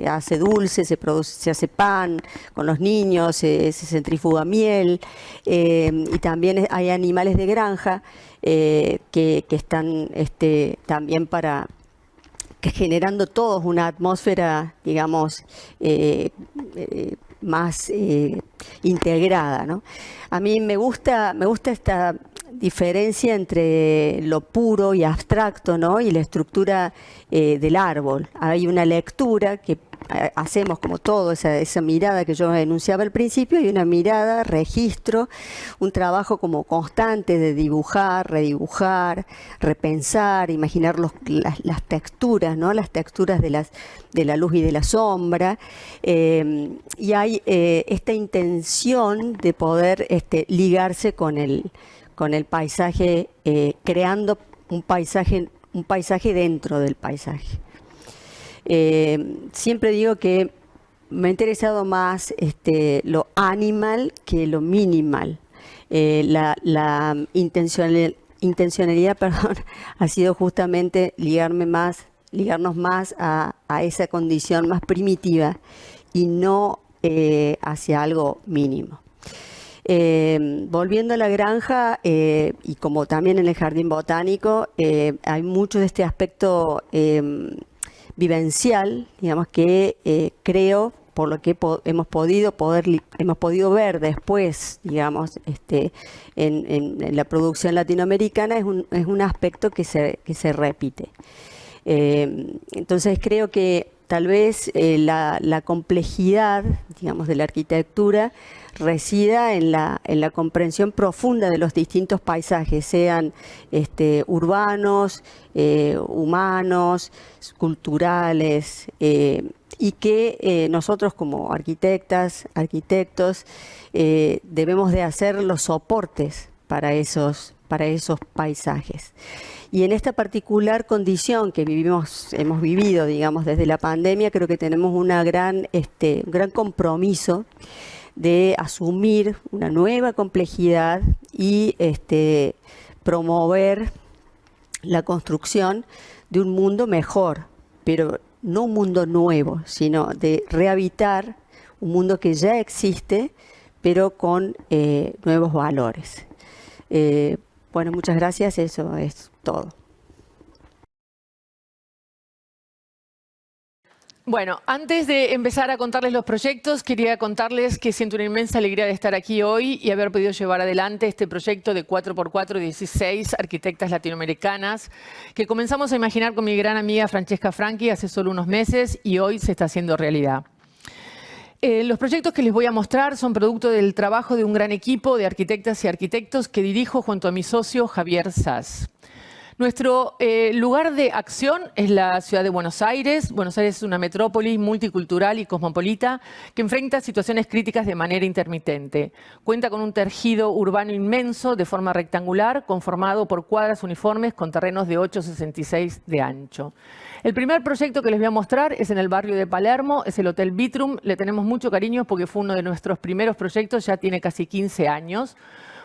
hace dulce, se hace pan con los niños, se centrifuga miel, y también hay animales de granja que están también generando todos una atmósfera, digamos, más integrada, ¿no? A mí me gusta esta diferencia entre lo puro y abstracto, ¿no? Y la estructura del árbol. Hay una lectura que hacemos como todo, esa mirada que yo enunciaba al principio, y una mirada, registro, un trabajo como constante de dibujar, redibujar, repensar, imaginar las texturas, ¿no? Las texturas de la luz y de la sombra, y hay esta intención de poder ligarse con el paisaje, creando un paisaje dentro del paisaje. Siempre digo que me ha interesado más lo animal que lo minimal. La intencionalidad, perdón, ha sido justamente ligarnos más a esa condición más primitiva y no hacia algo mínimo. Volviendo a la granja, y como también en el jardín botánico, hay mucho de este aspecto vivencial, digamos, que creo, por lo que hemos podido ver después, digamos, en la producción latinoamericana, es un aspecto que se repite. Entonces creo que tal vez la complejidad, digamos, de la arquitectura resida en la comprensión profunda de los distintos paisajes, sean urbanos, humanos, culturales, y que nosotros como arquitectos debemos de hacer los soportes para esos paisajes. Y en esta particular condición que hemos vivido, digamos, desde la pandemia, creo que tenemos un gran compromiso de asumir una nueva complejidad y promover la construcción de un mundo mejor, pero no un mundo nuevo, sino de rehabilitar un mundo que ya existe, pero con nuevos valores. Bueno, muchas gracias, eso es todo. Bueno, antes de empezar a contarles los proyectos, quería contarles que siento una inmensa alegría de estar aquí hoy y haber podido llevar adelante este proyecto de 4x4 16 arquitectas latinoamericanas que comenzamos a imaginar con mi gran amiga Francesca Franchi hace solo unos meses y hoy se está haciendo realidad. Los proyectos que les voy a mostrar son producto del trabajo de un gran equipo de arquitectas y arquitectos que dirijo junto a mi socio Javier Sass. Nuestro lugar de acción es la ciudad de Buenos Aires. Buenos Aires es una metrópoli multicultural y cosmopolita que enfrenta situaciones críticas de manera intermitente. Cuenta con un tejido urbano inmenso de forma rectangular, conformado por cuadras uniformes con terrenos de 8,66 de ancho. El primer proyecto que les voy a mostrar es en el barrio de Palermo, es el Hotel Vitrum. Le tenemos mucho cariño porque fue uno de nuestros primeros proyectos, ya tiene casi 15 años.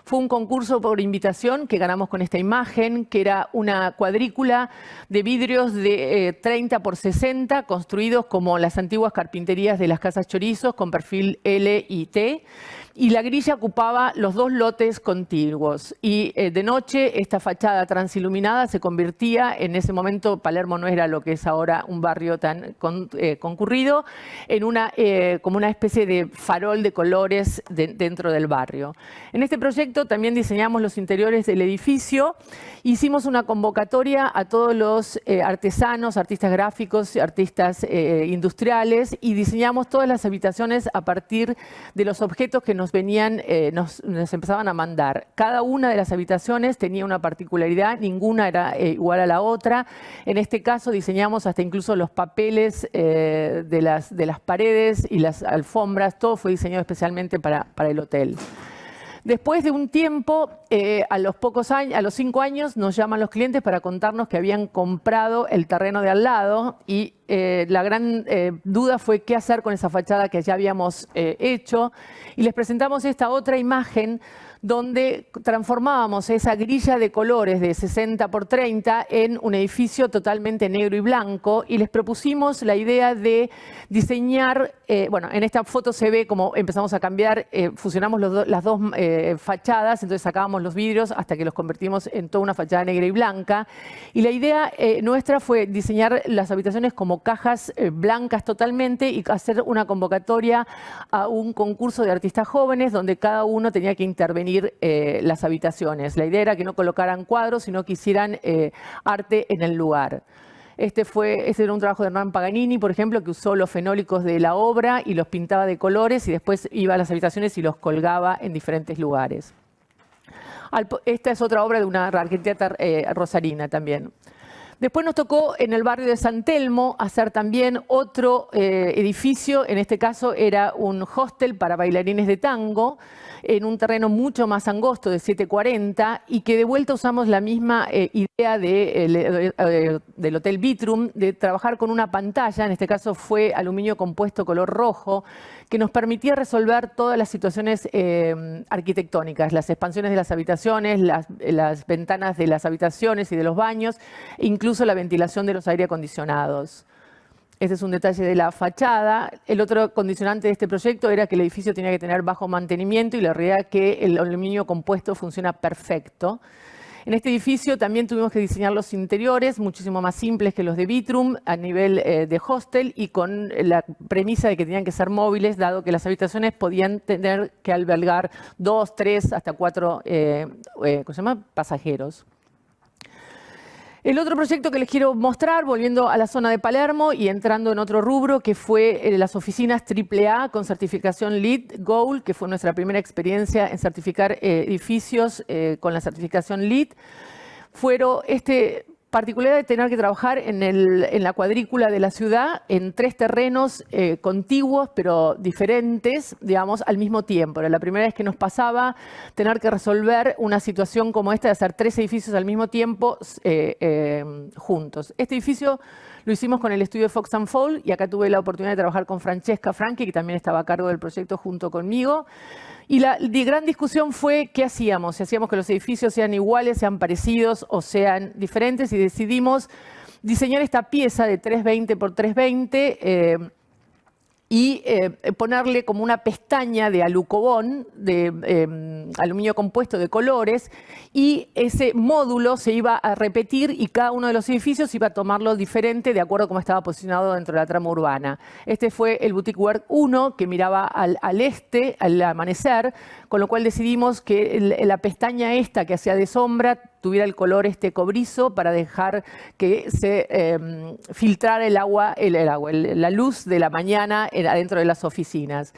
Fue un concurso por invitación que ganamos con esta imagen, que era una cuadrícula de vidrios de 30 por 60, construidos como las antiguas carpinterías de las casas chorizos, con perfil L y T. Y la grilla ocupaba los 2 lotes contiguos. Y de noche esta fachada transiluminada se convertía, en ese momento Palermo no era lo que es ahora un barrio tan concurrido, en como una especie de farol de colores dentro del barrio. En este proyecto también diseñamos los interiores del edificio. Hicimos una convocatoria a todos los artesanos, artistas gráficos, artistas industriales, y diseñamos todas las habitaciones a partir de los objetos que nos venían, nos empezaban a mandar. Cada una de las habitaciones tenía una particularidad, ninguna era igual a la otra. En este caso diseñamos hasta incluso los papeles de las paredes y las alfombras. Todo fue diseñado especialmente para el hotel. Después de un tiempo, a los 5 años, nos llaman los clientes para contarnos que habían comprado el terreno de al lado, y la gran duda fue qué hacer con esa fachada que ya habíamos hecho, y les presentamos esta otra imagen donde transformábamos esa grilla de colores de 60 por 30 en un edificio totalmente negro y blanco, y les propusimos la idea de diseñar, bueno, en esta foto se ve cómo empezamos a cambiar, fusionamos las dos fachadas, entonces sacábamos los vidrios hasta que los convertimos en toda una fachada negra y blanca, y la idea nuestra fue diseñar las habitaciones como cajas blancas totalmente y hacer una convocatoria a un concurso de artistas jóvenes donde cada uno tenía que intervenir las habitaciones. La idea era que no colocaran cuadros, sino que hicieran arte en el lugar. Este era un trabajo de Hernán Paganini, por ejemplo, que usó los fenólicos de la obra y los pintaba de colores, y después iba a las habitaciones y los colgaba en diferentes lugares. Esta es otra obra de una arquitecta rosarina también. Después nos tocó en el barrio de San Telmo hacer también otro edificio. En este caso era un hostel para bailarines de tango, en un terreno mucho más angosto de 740, y que de vuelta usamos la misma idea del Hotel Vitrum, de trabajar con una pantalla, en este caso fue aluminio compuesto color rojo, que nos permitía resolver todas las situaciones arquitectónicas, las expansiones de las habitaciones, las ventanas de las habitaciones y de los baños, incluso la ventilación de los aire acondicionados. Este es un detalle de la fachada. El otro condicionante de este proyecto era que el edificio tenía que tener bajo mantenimiento, y la realidad es que el aluminio compuesto funciona perfecto. En este edificio también tuvimos que diseñar los interiores, muchísimo más simples que los de Vitrum, a nivel de hostel, y con la premisa de que tenían que ser móviles, dado que las habitaciones podían tener que albergar 2, 3, hasta 4 pasajeros. El otro proyecto que les quiero mostrar, volviendo a la zona de Palermo y entrando en otro rubro, que fue las oficinas AAA con certificación LEED Gold, que fue nuestra primera experiencia en certificar edificios con la certificación LEED. Fueron particularidad de tener que trabajar en la cuadrícula de la ciudad, en 3 terrenos contiguos pero diferentes, digamos, al mismo tiempo. Era la primera vez que nos pasaba tener que resolver una situación como esta, de hacer 3 edificios al mismo tiempo juntos. Este edificio lo hicimos con el estudio Fox & Fall, y acá tuve la oportunidad de trabajar con Francesca Franchi, que también estaba a cargo del proyecto junto conmigo. Y la gran discusión fue qué hacíamos, si hacíamos que los edificios sean iguales, sean parecidos o sean diferentes, y decidimos diseñar esta pieza de 320 por 320 y ponerle como una pestaña de alucobón, de aluminio compuesto de colores, y ese módulo se iba a repetir y cada uno de los edificios iba a tomarlo diferente de acuerdo a cómo estaba posicionado dentro de la trama urbana. Este fue el Boutique Work 1, que miraba al este, al amanecer, con lo cual decidimos que la pestaña esta que hacía de sombra tuviera el color cobrizo para dejar que se filtrara la luz de la mañana adentro de las oficinas.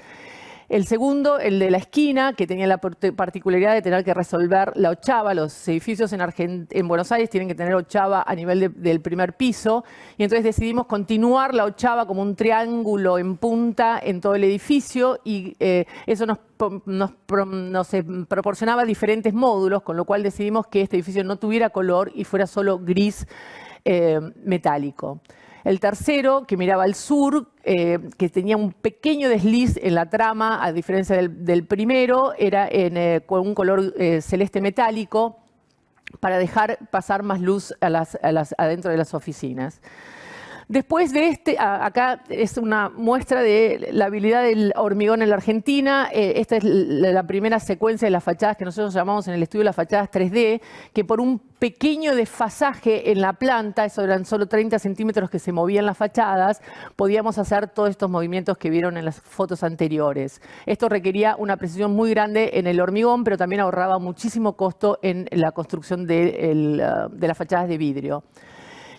El segundo, el de la esquina, que tenía la particularidad de tener que resolver la ochava. Los edificios en Buenos Aires tienen que tener ochava a nivel del primer piso. Y entonces decidimos continuar la ochava como un triángulo en punta en todo el edificio. Y eso nos proporcionaba diferentes módulos, con lo cual decidimos que este edificio no tuviera color y fuera solo gris metálico. El tercero, que miraba al sur, que tenía un pequeño desliz en la trama, a diferencia del primero, era con un color celeste metálico para dejar pasar más luz adentro de las oficinas. Después de acá es una muestra de la habilidad del hormigón en la Argentina. Esta es la primera secuencia de las fachadas que nosotros llamamos en el estudio las fachadas 3D, que por un pequeño desfasaje en la planta, eso eran solo 30 centímetros que se movían las fachadas, podíamos hacer todos estos movimientos que vieron en las fotos anteriores. Esto requería una precisión muy grande en el hormigón, pero también ahorraba muchísimo costo en la construcción de las fachadas de vidrio.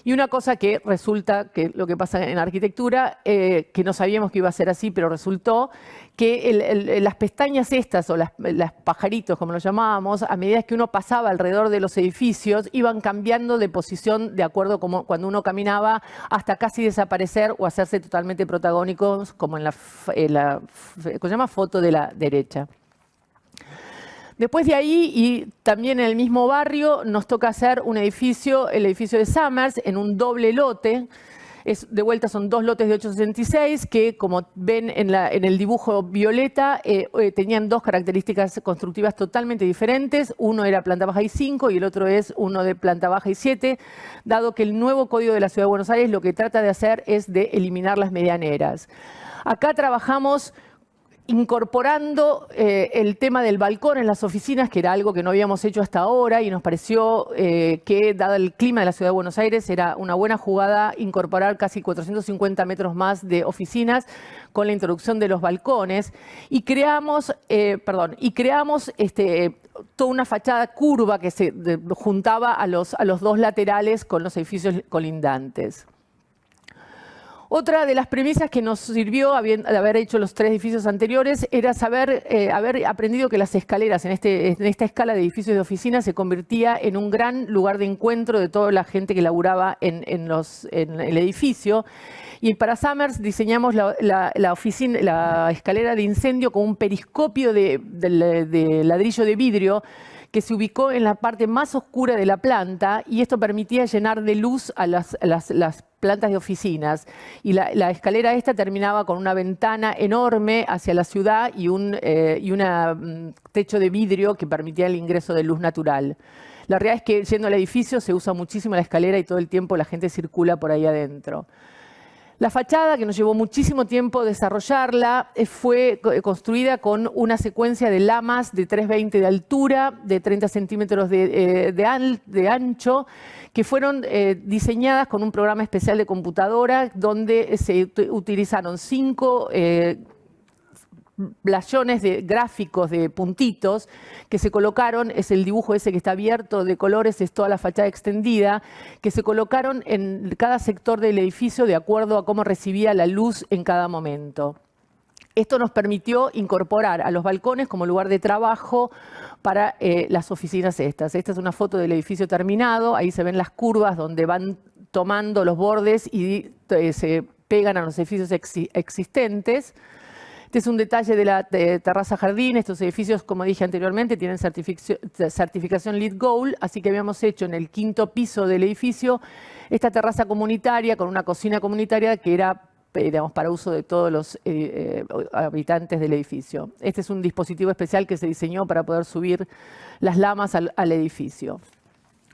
Y una cosa que resulta, que lo que pasa en arquitectura, que no sabíamos que iba a ser así, pero resultó que las pestañas estas, o las pajaritos, como lo llamábamos, a medida que uno pasaba alrededor de los edificios, iban cambiando de posición de acuerdo como cuando uno caminaba, hasta casi desaparecer o hacerse totalmente protagónicos, como en la foto de la derecha. Después de ahí, y también en el mismo barrio, nos toca hacer un edificio, el edificio de Summers, en un doble lote. De vuelta son 2 lotes de 866 que, como ven en el dibujo violeta, tenían 2 características constructivas totalmente diferentes. Uno era planta baja y 5 y el otro es uno de planta baja y 7, dado que el nuevo Código de la Ciudad de Buenos Aires lo que trata de hacer es de eliminar las medianeras. Acá trabajamos incorporando el tema del balcón en las oficinas, que era algo que no habíamos hecho hasta ahora, y nos pareció que, dado el clima de la Ciudad de Buenos Aires, era una buena jugada incorporar casi 450 metros más de oficinas con la introducción de los balcones, y creamos toda una fachada curva que se juntaba a los 2 laterales con los edificios colindantes. Otra de las premisas que nos sirvió de haber hecho los 3 edificios anteriores era haber aprendido que las escaleras en esta escala de edificios de oficinas se convertía en un gran lugar de encuentro de toda la gente que laburaba en el edificio. Y para Summers diseñamos la escalera de incendio con un periscopio de ladrillo de vidrio que se ubicó en la parte más oscura de la planta, y esto permitía llenar de luz a las plantas de oficinas. Y la escalera esta terminaba con una ventana enorme hacia la ciudad y un techo de vidrio que permitía el ingreso de luz natural. La realidad es que, yendo al edificio, se usa muchísimo la escalera y todo el tiempo la gente circula por ahí adentro. La fachada, que nos llevó muchísimo tiempo desarrollarla, fue construida con una secuencia de lamas de 3,20 de altura, de 30 centímetros de ancho, que fueron diseñadas con un programa especial de computadora donde se utilizaron 5 blasones gráficos de puntitos que se colocaron, es el dibujo ese que está abierto de colores, es toda la fachada extendida, que se colocaron en cada sector del edificio de acuerdo a cómo recibía la luz en cada momento. Esto nos permitió incorporar a los balcones como lugar de trabajo para las oficinas estas. Esta es una foto del edificio terminado, ahí se ven las curvas donde van tomando los bordes y se pegan a los edificios existentes. Este es un detalle de la terraza jardín. Estos edificios, como dije anteriormente, tienen certificación LEED Gold, así que habíamos hecho en el 5º piso del edificio esta terraza comunitaria con una cocina comunitaria que era, digamos, para uso de todos los habitantes del edificio. Este es un dispositivo especial que se diseñó para poder subir las lamas al edificio.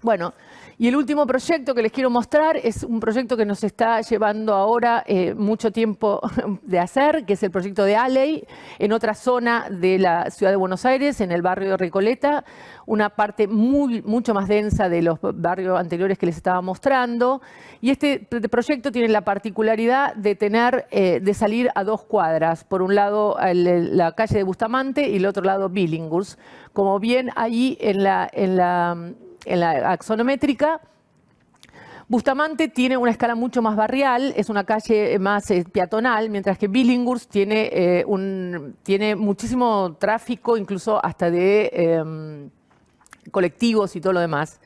Bueno, y el último proyecto que les quiero mostrar es un proyecto que nos está llevando ahora mucho tiempo de hacer, que es el proyecto de Alley, en otra zona de la Ciudad de Buenos Aires, en el barrio de Recoleta, una parte mucho más densa de los barrios anteriores que les estaba mostrando. Y este proyecto tiene la particularidad de salir a 2 cuadras. Por un lado, la calle de Bustamante y el otro lado, Billinghurst. Como bien ahí en la axonométrica Bustamante tiene una escala mucho más barrial, es una calle más peatonal, mientras que Billinghurst tiene, tiene muchísimo tráfico, incluso hasta de colectivos y todo lo demás.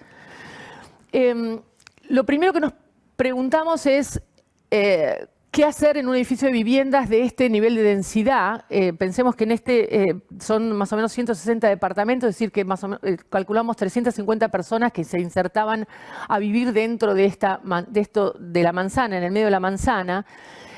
Lo primero que nos preguntamos es qué hacer en un edificio de viviendas de este nivel de densidad. Pensemos que en este son más o menos 160 departamentos, es decir, que más o menos, calculamos 350 personas que se insertaban a vivir dentro de, de la manzana, en el medio de la manzana.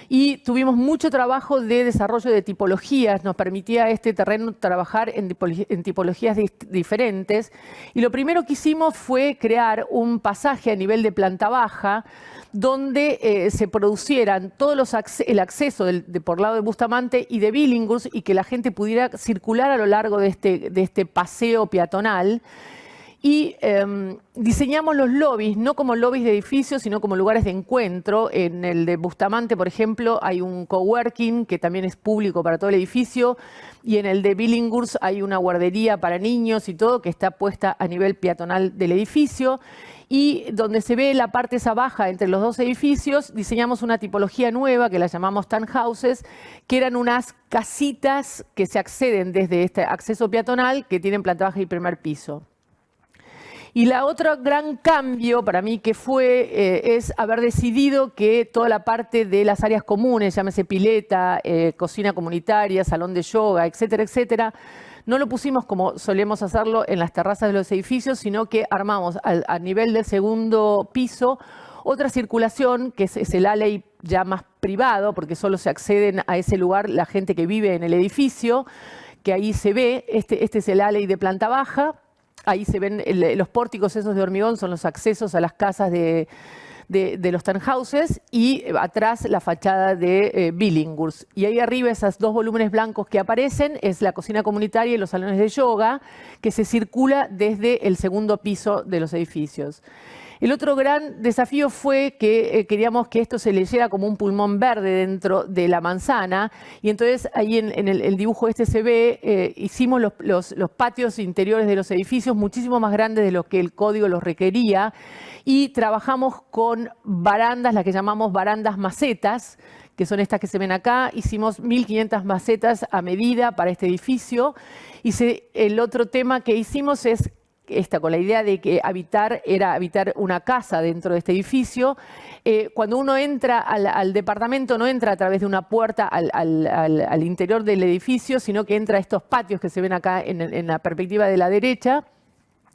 Y tuvimos mucho trabajo de desarrollo de tipologías, nos permitía este terreno trabajar en tipologías diferentes. Y lo primero que hicimos fue crear un pasaje a nivel de planta baja, donde se producieran todos el acceso por lado de Bustamante y de Billinghurst y que la gente pudiera circular a lo largo de este paseo peatonal. Y diseñamos los lobbies, no como lobbies de edificios, sino como lugares de encuentro. En el de Bustamante, por ejemplo, hay un coworking que también es público para todo el edificio. Y en el de Billinghurst hay una guardería para niños y todo que está puesta a nivel peatonal del edificio. Y donde se ve la parte esa baja entre los dos edificios, diseñamos una tipología nueva que la llamamos townhouses, que eran unas casitas que se acceden desde este acceso peatonal que tienen planta baja y primer piso. Y la otra gran cambio para mí que fue es haber decidido que toda la parte de las áreas comunes, llámese pileta, cocina comunitaria, salón de yoga, etcétera, etcétera, no lo pusimos como solemos hacerlo en las terrazas de los edificios, sino que armamos a nivel del segundo piso otra circulación, que es el alley ya más privado, porque solo se acceden a ese lugar la gente que vive en el edificio, que ahí se ve, este es el alley de planta baja. Ahí se ven los pórticos esos de hormigón, son los accesos a las casas de los townhouses y atrás la fachada de Billinghurst. Y ahí arriba esos dos volúmenes blancos que aparecen es la cocina comunitaria y los salones de yoga que se circula desde el segundo piso de los edificios. El otro gran desafío fue que queríamos que esto se leyera como un pulmón verde dentro de la manzana y entonces ahí en el dibujo este se ve, hicimos los patios interiores de los edificios muchísimo más grandes de lo que el código los requería y trabajamos con barandas, las que llamamos barandas macetas, que son estas que se ven acá. Hicimos 1.500 macetas a medida para este edificio y el otro tema que hicimos es con la idea de que era habitar una casa dentro de este edificio. Cuando uno entra al departamento, no entra a través de una puerta al interior del edificio, sino que entra a estos patios que se ven acá en la perspectiva de la derecha,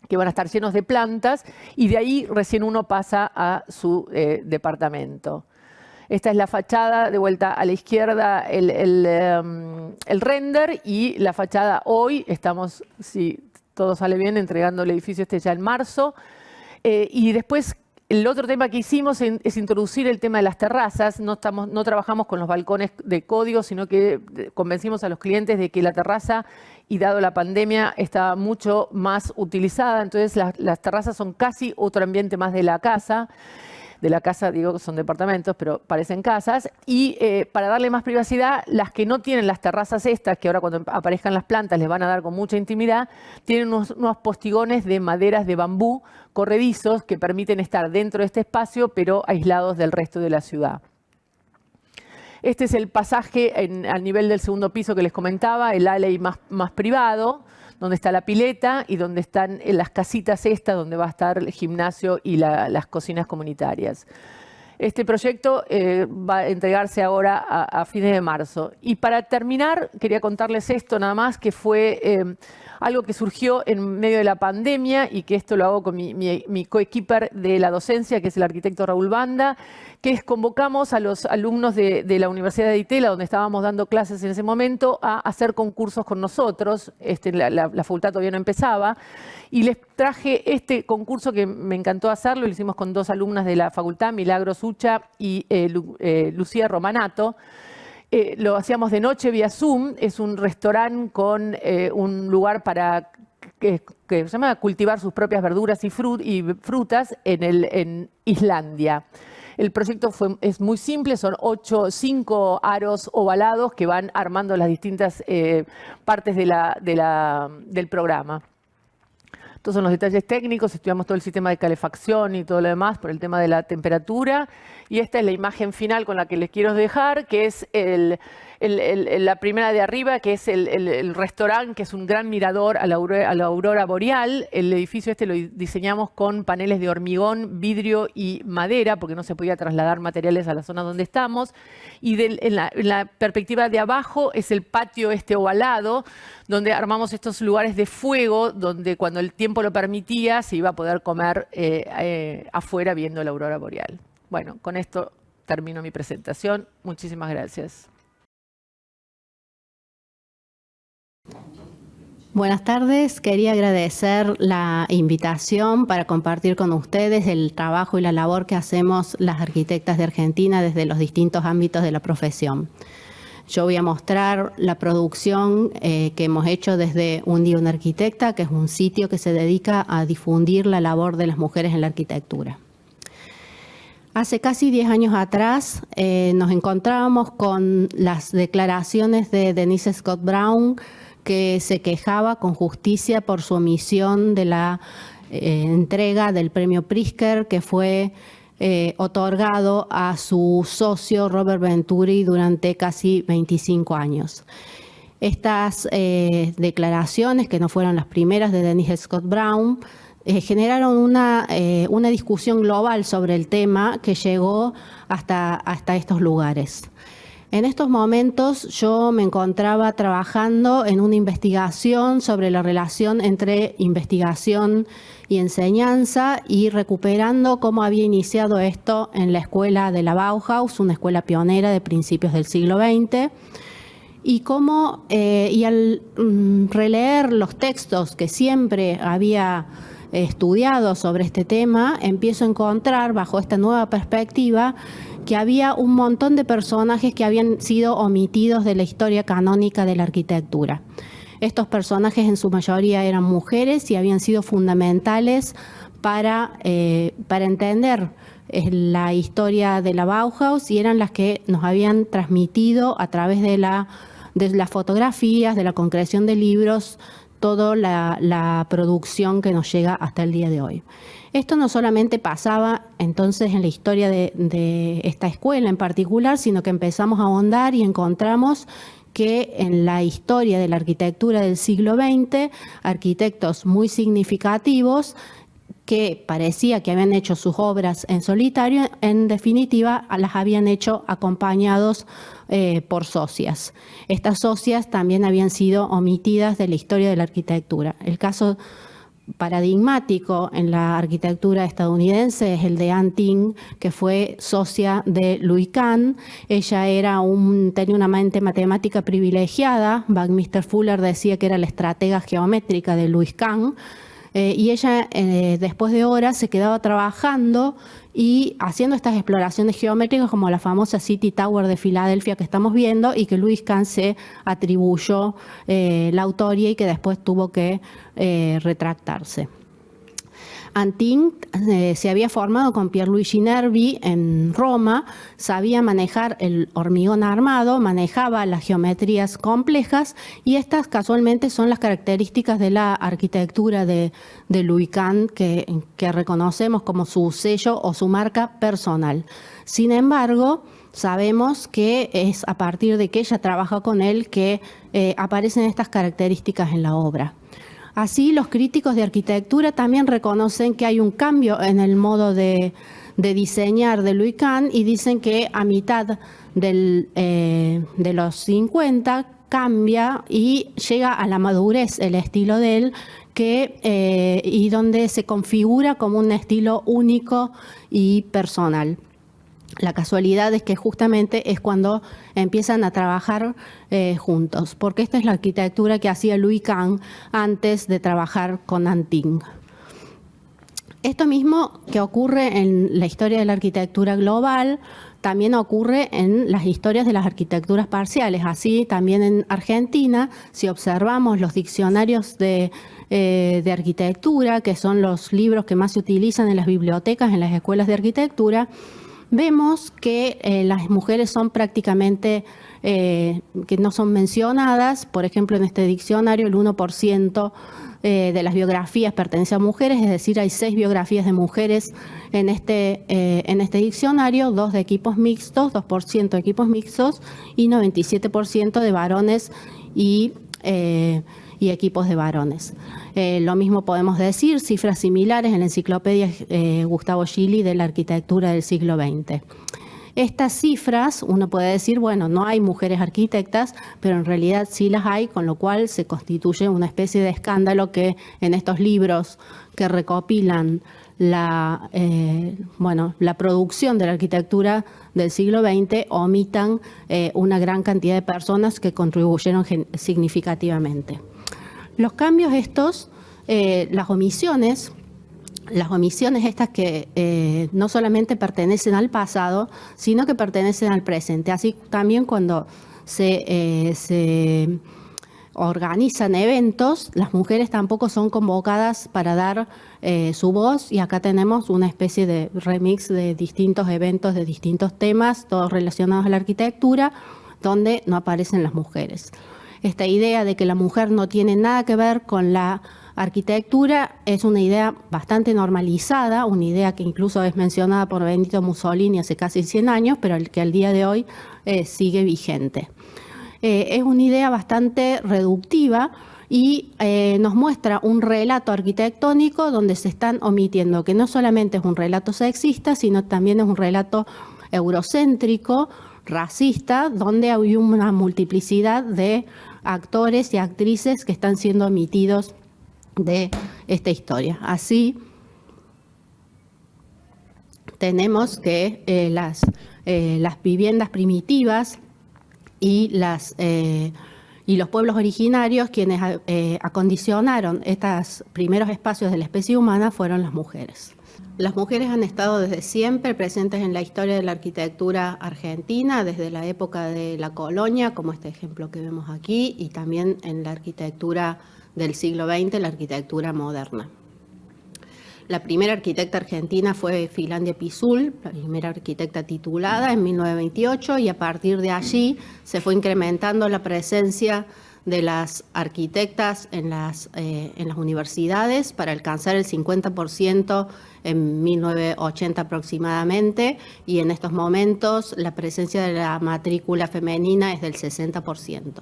que van a estar llenos de plantas, y de ahí recién uno pasa a su departamento. Esta es la fachada, de vuelta a la izquierda, el render, y la fachada hoy, estamos, si todo sale bien, entregando el edificio ya en marzo. Y después, el otro tema que hicimos es introducir el tema de las terrazas. No trabajamos con los balcones de código, sino que convencimos a los clientes de que la terraza, y dado la pandemia, está mucho más utilizada. Entonces, las terrazas son casi otro ambiente más de la casa. De la casa, digo que son departamentos, pero parecen casas. Y para darle más privacidad, las que no tienen las terrazas estas, que ahora cuando aparezcan las plantas les van a dar con mucha intimidad, tienen unos postigones de maderas de bambú corredizos que permiten estar dentro de este espacio, pero aislados del resto de la ciudad. Este es el pasaje al nivel del segundo piso que les comentaba, el alley más privado, donde está la pileta y donde están las casitas estas, donde va a estar el gimnasio y las cocinas comunitarias. Este proyecto va a entregarse ahora a fines de marzo. Y para terminar, quería contarles esto nada más, que fue algo que surgió en medio de la pandemia y que esto lo hago con mi coequiper de la docencia, que es el arquitecto Raúl Banda, que es convocamos a los alumnos de la Universidad de Itela, donde estábamos dando clases en ese momento, a hacer concursos con nosotros. La facultad todavía no empezaba. Y les traje este concurso que me encantó hacerlo, lo hicimos con dos alumnas de la facultad, Milagros Ucha y Lucía Romanato. Lo hacíamos de noche vía Zoom, es un restaurante con un lugar para que se llama cultivar sus propias verduras y frutas en Islandia. El proyecto es muy simple, son 5 aros ovalados que van armando las distintas partes del programa. Estos son los detalles técnicos, estudiamos todo el sistema de calefacción y todo lo demás por el tema de la temperatura. Y esta es la imagen final con la que les quiero dejar, que es la primera de arriba, que es el restaurante, que es un gran mirador a la aurora boreal. El edificio este lo diseñamos con paneles de hormigón, vidrio y madera, porque no se podía trasladar materiales a la zona donde estamos. Y en la perspectiva de abajo es el patio este ovalado, donde armamos estos lugares de fuego, donde cuando el tiempo lo permitía se iba a poder comer afuera viendo la aurora boreal. Bueno, con esto termino mi presentación. Muchísimas gracias. Buenas tardes, quería agradecer la invitación para compartir con ustedes el trabajo y la labor que hacemos las arquitectas de Argentina desde los distintos ámbitos de la profesión. Yo voy a mostrar la producción que hemos hecho desde Un Día Una Arquitecta, que es un sitio que se dedica a difundir la labor de las mujeres en la arquitectura. Hace casi 10 años atrás nos encontrábamos con las declaraciones de Denise Scott Brown, que se quejaba con justicia por su omisión de la entrega del premio Pritzker, que fue otorgado a su socio Robert Venturi durante casi 25 años. Estas declaraciones, que no fueron las primeras de Denise Scott Brown, generaron una discusión global sobre el tema que llegó hasta estos lugares. En estos momentos yo me encontraba trabajando en una investigación sobre la relación entre investigación y enseñanza y recuperando cómo había iniciado esto en la escuela de la Bauhaus, una escuela pionera de principios del siglo XX, y cómo, y al releer los textos que siempre había estudiado sobre este tema, empiezo a encontrar bajo esta nueva perspectiva que había un montón de personajes que habían sido omitidos de la historia canónica de la arquitectura. Estos personajes en su mayoría eran mujeres y habían sido fundamentales para entender la historia de la Bauhaus, y eran las que nos habían transmitido a través de las fotografías, de la concreción de libros, toda la producción que nos llega hasta el día de hoy. Esto no solamente pasaba entonces en la historia de esta escuela en particular, sino que empezamos a ahondar y encontramos que en la historia de la arquitectura del siglo XX, arquitectos muy significativos que parecía que habían hecho sus obras en solitario, en definitiva las habían hecho acompañados por socias. Estas socias también habían sido omitidas de la historia de la arquitectura. El caso paradigmático en la arquitectura estadounidense es el de Anne Ting, que fue socia de Louis Kahn. Ella tenía una mente matemática privilegiada. Buckminster Fuller decía que era la estratega geométrica de Louis Kahn. Y ella, después de horas, se quedaba trabajando y haciendo estas exploraciones geométricas como la famosa City Tower de Filadelfia que estamos viendo, y que Louis Kahn se atribuyó la autoría y que después tuvo que retractarse. Anne Ting se había formado con Pierluigi Nervi en Roma, sabía manejar el hormigón armado, manejaba las geometrías complejas, y estas casualmente son las características de la arquitectura de Louis Kahn que reconocemos como su sello o su marca personal. Sin embargo, sabemos que es a partir de que ella trabaja con él que aparecen estas características en la obra. Así, los críticos de arquitectura también reconocen que hay un cambio en el modo de diseñar de Louis Kahn, y dicen que a mitad de los 50 cambia y llega a la madurez el estilo de él, y donde se configura como un estilo único y personal. La casualidad es que justamente es cuando empiezan a trabajar juntos, porque esta es la arquitectura que hacía Louis Kahn antes de trabajar con Anne Ting. Esto mismo que ocurre en la historia de la arquitectura global, también ocurre en las historias de las arquitecturas parciales. Así también en Argentina, si observamos los diccionarios de arquitectura, que son los libros que más se utilizan en las bibliotecas, en las escuelas de arquitectura, vemos que las mujeres son prácticamente, que no son mencionadas. Por ejemplo, en este diccionario el 1% de las biografías pertenece a mujeres, es decir, hay 6 biografías de mujeres en este diccionario, 2 de equipos mixtos, 2% de equipos mixtos y 97% de varones y equipos de varones. Lo mismo podemos decir, cifras similares en la enciclopedia Gustavo Gili de la arquitectura del siglo XX. Estas cifras, uno puede decir, bueno, no hay mujeres arquitectas, pero en realidad sí las hay, con lo cual se constituye una especie de escándalo que en estos libros que recopilan la producción de la arquitectura del siglo XX omitan una gran cantidad de personas que contribuyeron significativamente. Los cambios estos, las omisiones estas que no solamente pertenecen al pasado, sino que pertenecen al presente. Así también cuando se organizan eventos, las mujeres tampoco son convocadas para dar su voz, y acá tenemos una especie de remix de distintos eventos, de distintos temas, todos relacionados a la arquitectura, donde no aparecen las mujeres. Esta idea de que la mujer no tiene nada que ver con la arquitectura es una idea bastante normalizada, una idea que incluso es mencionada por Benito Mussolini hace casi 100 años, pero que al día de hoy sigue vigente. Es una idea bastante reductiva y nos muestra un relato arquitectónico donde se están omitiendo que no solamente es un relato sexista, sino también es un relato eurocéntrico, racista, donde hay una multiplicidad de actores y actrices que están siendo omitidos de esta historia. Así, tenemos que las viviendas primitivas y los pueblos originarios, quienes acondicionaron estos primeros espacios de la especie humana, fueron las mujeres. Las mujeres han estado desde siempre presentes en la historia de la arquitectura argentina, desde la época de la colonia, como este ejemplo que vemos aquí, y también en la arquitectura del siglo XX, la arquitectura moderna. La primera arquitecta argentina fue Filandia Pisul, la primera arquitecta titulada en 1928, y a partir de allí se fue incrementando la presencia de las arquitectas en las universidades para alcanzar el 50% en 1980 aproximadamente, y en estos momentos la presencia de la matrícula femenina es del 60%.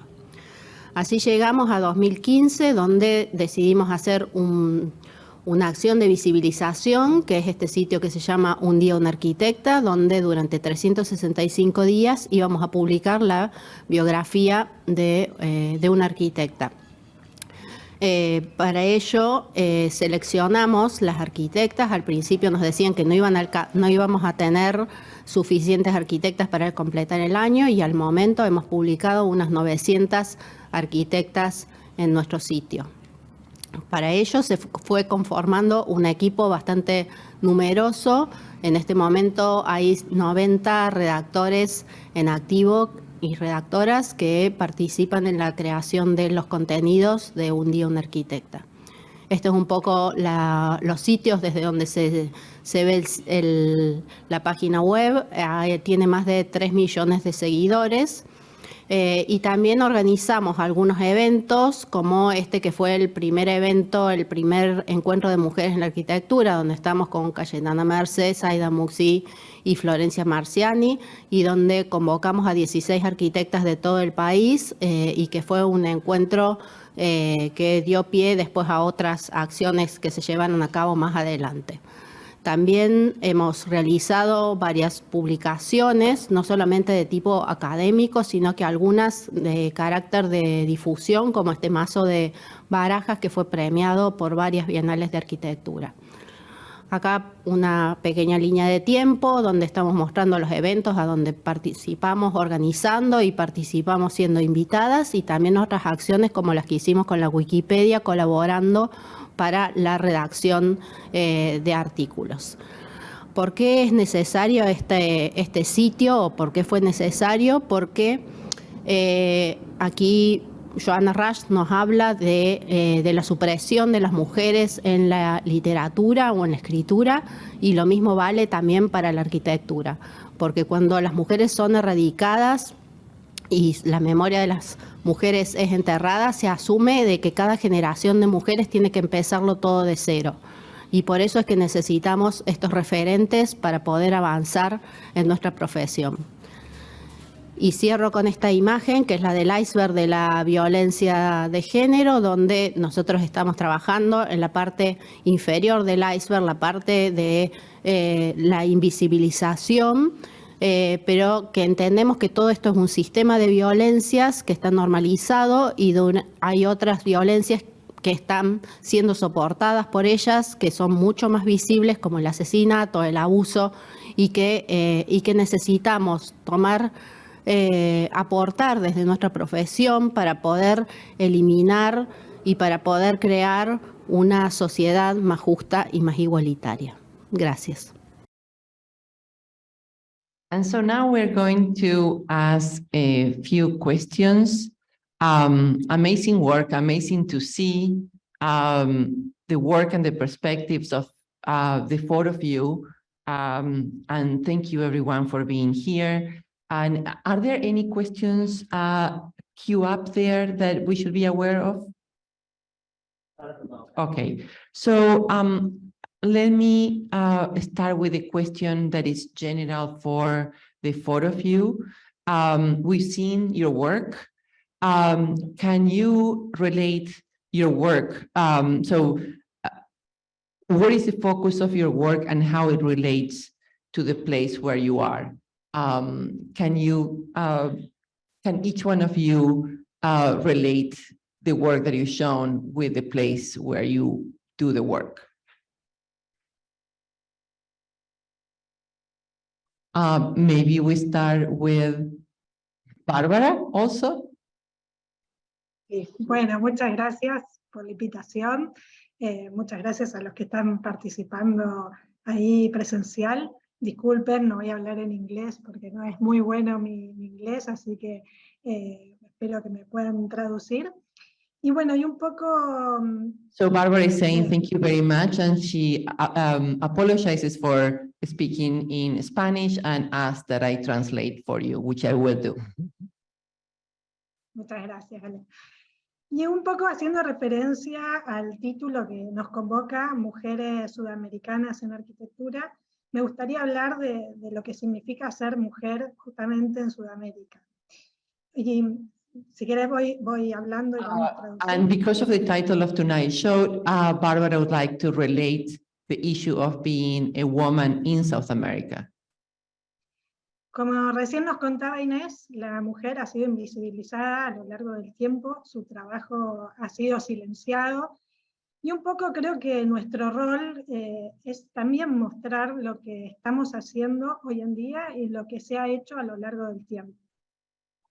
Así llegamos a 2015, donde decidimos hacer una acción de visibilización, que es este sitio que se llama Un día una arquitecta, donde durante 365 días íbamos a publicar la biografía de una arquitecta. Para ello seleccionamos las arquitectas. Al principio nos decían que no íbamos a tener suficientes arquitectas para completar el año, y al momento hemos publicado unas 900 arquitectas en nuestro sitio. Para ello se fue conformando un equipo bastante numeroso. En este momento hay 90 redactores en activo y redactoras que participan en la creación de los contenidos de Un día una arquitecta. Esto es un poco los sitios desde donde se ve la página web. Tiene más de 3 millones de seguidores. Y también organizamos algunos eventos, como este que fue el primer evento, el primer encuentro de mujeres en la arquitectura, donde estamos con Cayetana Merces, Aida Muxi y Florencia Marciani, y donde convocamos a 16 arquitectas de todo el país, y que fue un encuentro que dio pie después a otras acciones que se llevaron a cabo más adelante. También hemos realizado varias publicaciones, no solamente de tipo académico, sino que algunas de carácter de difusión, como este mazo de barajas que fue premiado por varias bienales de arquitectura. Acá una pequeña línea de tiempo donde estamos mostrando los eventos a donde participamos organizando y participamos siendo invitadas, y también otras acciones como las que hicimos con la Wikipedia, colaborando para la redacción de artículos. ¿Por qué es necesario este sitio, o por qué fue necesario? Porque aquí Joanna Rush nos habla de la supresión de las mujeres en la literatura o en la escritura, y lo mismo vale también para la arquitectura, porque cuando las mujeres son erradicadas y la memoria de las mujeres es enterrada, se asume de que cada generación de mujeres tiene que empezarlo todo de cero. Y por eso es que necesitamos estos referentes para poder avanzar en nuestra profesión. Y cierro con esta imagen, que es la del iceberg de la violencia de género, donde nosotros estamos trabajando en la parte inferior del iceberg, la parte de la invisibilización, pero que entendemos que todo esto es un sistema de violencias que está normalizado y hay otras violencias que están siendo soportadas por ellas, que son mucho más visibles, como el asesinato, el abuso, y que necesitamos aportar desde nuestra profesión para poder eliminar y para poder crear una sociedad más justa y más igualitaria. Gracias. And so now we're going to ask a few questions. Amazing work, amazing to see the work and the perspectives of the four of you. And thank you everyone for being here. And are there any questions queued up there that we should be aware of? Okay, so let me start with a question that is general for the four of you. We've seen your work. Can you relate your work? What is the focus of your work and how it relates to the place where you are? Can each one of you relate the work that you've shown with the place where you do the work? Maybe we start with Bárbara also. Sí. Bueno, muchas gracias por la invitación. Muchas gracias a los que están participando ahí presencial. Disculpen, no voy a hablar en inglés porque no es muy bueno mi inglés, así que espero que me puedan traducir. Y bueno, y un poco... So Barbara is saying thank you very much, and she apologizes for speaking in Spanish and asks that I translate for you, which I will do. Muchas gracias, Ale. Y un poco haciendo referencia al título que nos convoca, Mujeres Sudamericanas en Arquitectura, me gustaría hablar de lo que significa ser mujer justamente en Sudamérica. Y si quieres voy hablando y vamos traduciendo. And because of the title of tonight's show, Barbara would like to relate the issue of being a woman in South America. Como recién nos contaba Inés, la mujer ha sido invisibilizada a lo largo del tiempo, su trabajo ha sido silenciado, y un poco creo que nuestro rol es también mostrar lo que estamos haciendo hoy en día y lo que se ha hecho a lo largo del tiempo.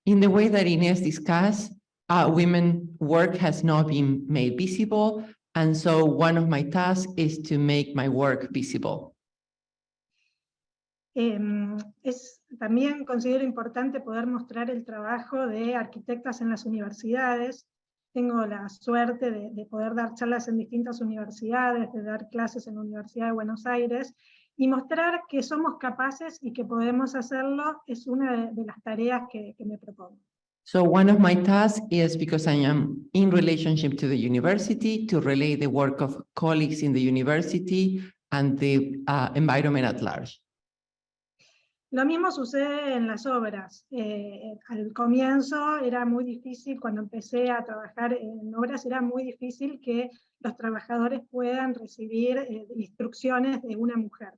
In the way that Inés discussed, women's work has not been made visible, and so one of my tasks is to make my work visible. También considero importante poder mostrar el trabajo de arquitectas en las universidades. Tengo la suerte de poder dar charlas en distintas universidades, de dar clases en la Universidad de Buenos Aires, y mostrar que somos capaces y que podemos hacerlo es una de las tareas que me propongo. So one of my tasks is, because I am in relationship to the university, to relay the work of colleagues in the university and the environment at large. Lo mismo sucede en las obras. Al comienzo era muy difícil, cuando empecé a trabajar en obras, era muy difícil que los trabajadores puedan recibir instrucciones de una mujer.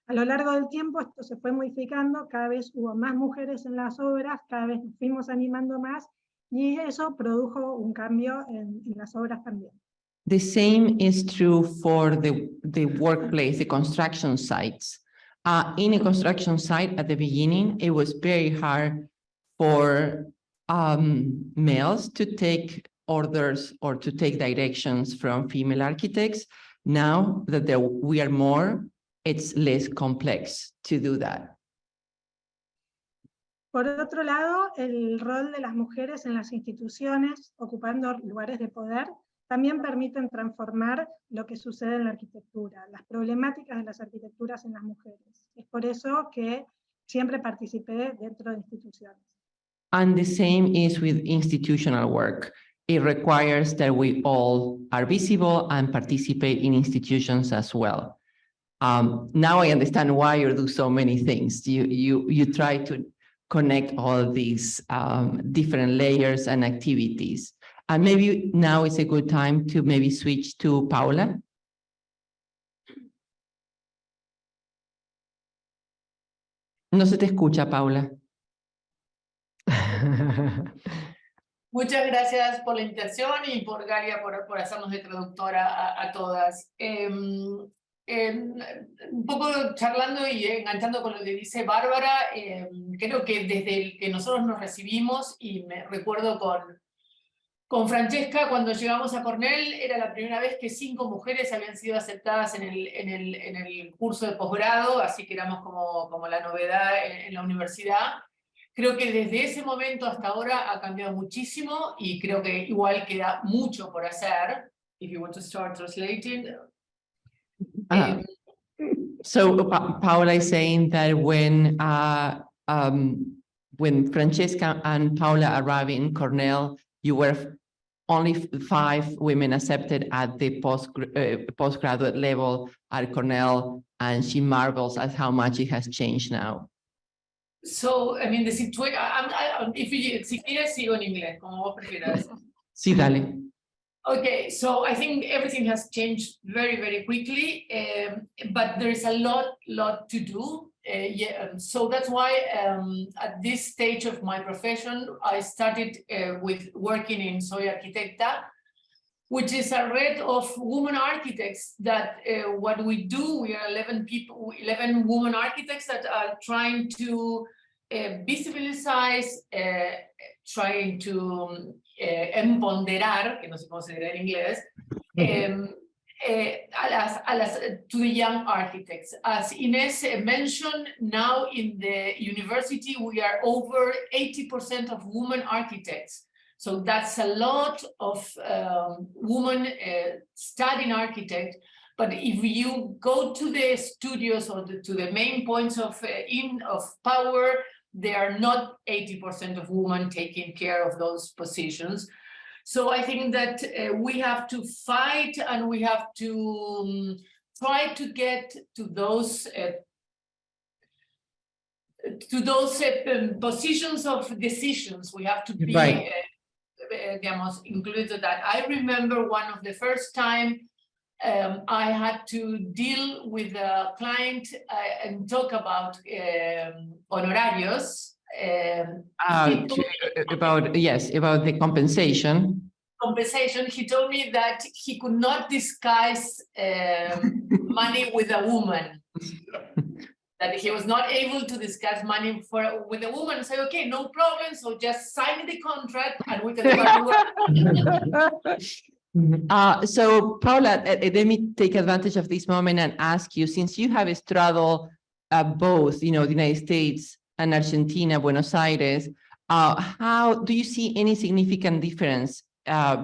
A lo largo del tiempo esto se fue modificando, cada vez hubo más mujeres en las obras, cada vez nos fuimos animando más, y eso produjo un cambio en las obras también. The same is true for the workplace, the construction sites. In a construction site at the beginning, it was very hard for males to take orders or to take directions from female architects. Now that we are more, it's less complex to do that. Por otro lado, el rol de las mujeres en las instituciones, ocupando lugares de poder, también permiten transformar lo que sucede en la arquitectura, las problemáticas de las arquitecturas en las mujeres. Es por eso que siempre participé dentro de instituciones. And the same is with institutional work. It requires that we all are visible and participate in institutions as well. Now I understand why you do so many things. You try to connect all these different layers and activities. And maybe now is a good time to maybe switch to Paula. No se te escucha, Paula. Muchas gracias por la invitación y por Galia por hacernos de traductora a todas. Un poco charlando y enganchando con lo que dice Bárbara, creo que desde el que nosotros nos recibimos, y me recuerdo con Francesca, cuando llegamos a Cornell, era la primera vez que 5 mujeres habían sido aceptadas en el curso de posgrado, así que éramos como la novedad en la universidad. Creo que desde ese momento hasta ahora ha cambiado muchísimo y creo que igual queda mucho por hacer. If you want to start translating. So Paula is saying that when Francesca and Paula arrived in Cornell, you were only 5 women accepted at the postgraduate level at Cornell, and she marvels at how much it has changed now. So, I mean, the situation, si quieres sigo en inglés, como vos prefieras. Sí, dale. Okay, so I think everything has changed very, very quickly, but there is a lot to do. So that's why at this stage of my profession, I started with working in Soy Arquitecta, which is a red of women architects that what we do, we are 11 women architects that are trying to visibilize, trying to empoderar, que no sé cómo se dirá en inglés, to the young architects. As Ines mentioned, now in the university, we are over 80% of women architects. So that's a lot of women studying architect. But if you go to the studios or to the main points of power, there are not 80% of women taking care of those positions. So I think that we have to fight and we have to try to get to those positions of decisions. We have to be included in that. I remember one of the first time I had to deal with a client and talk about honorarios. About the compensation. He told me that he could not discuss money with a woman. That he was not able to discuss money with a woman. Say, okay, no problem. So just sign the contract and we can start work. So Paula, let me take advantage of this moment and ask you, since you have straddled both, the United States and Argentina, Buenos Aires, how do you see any significant difference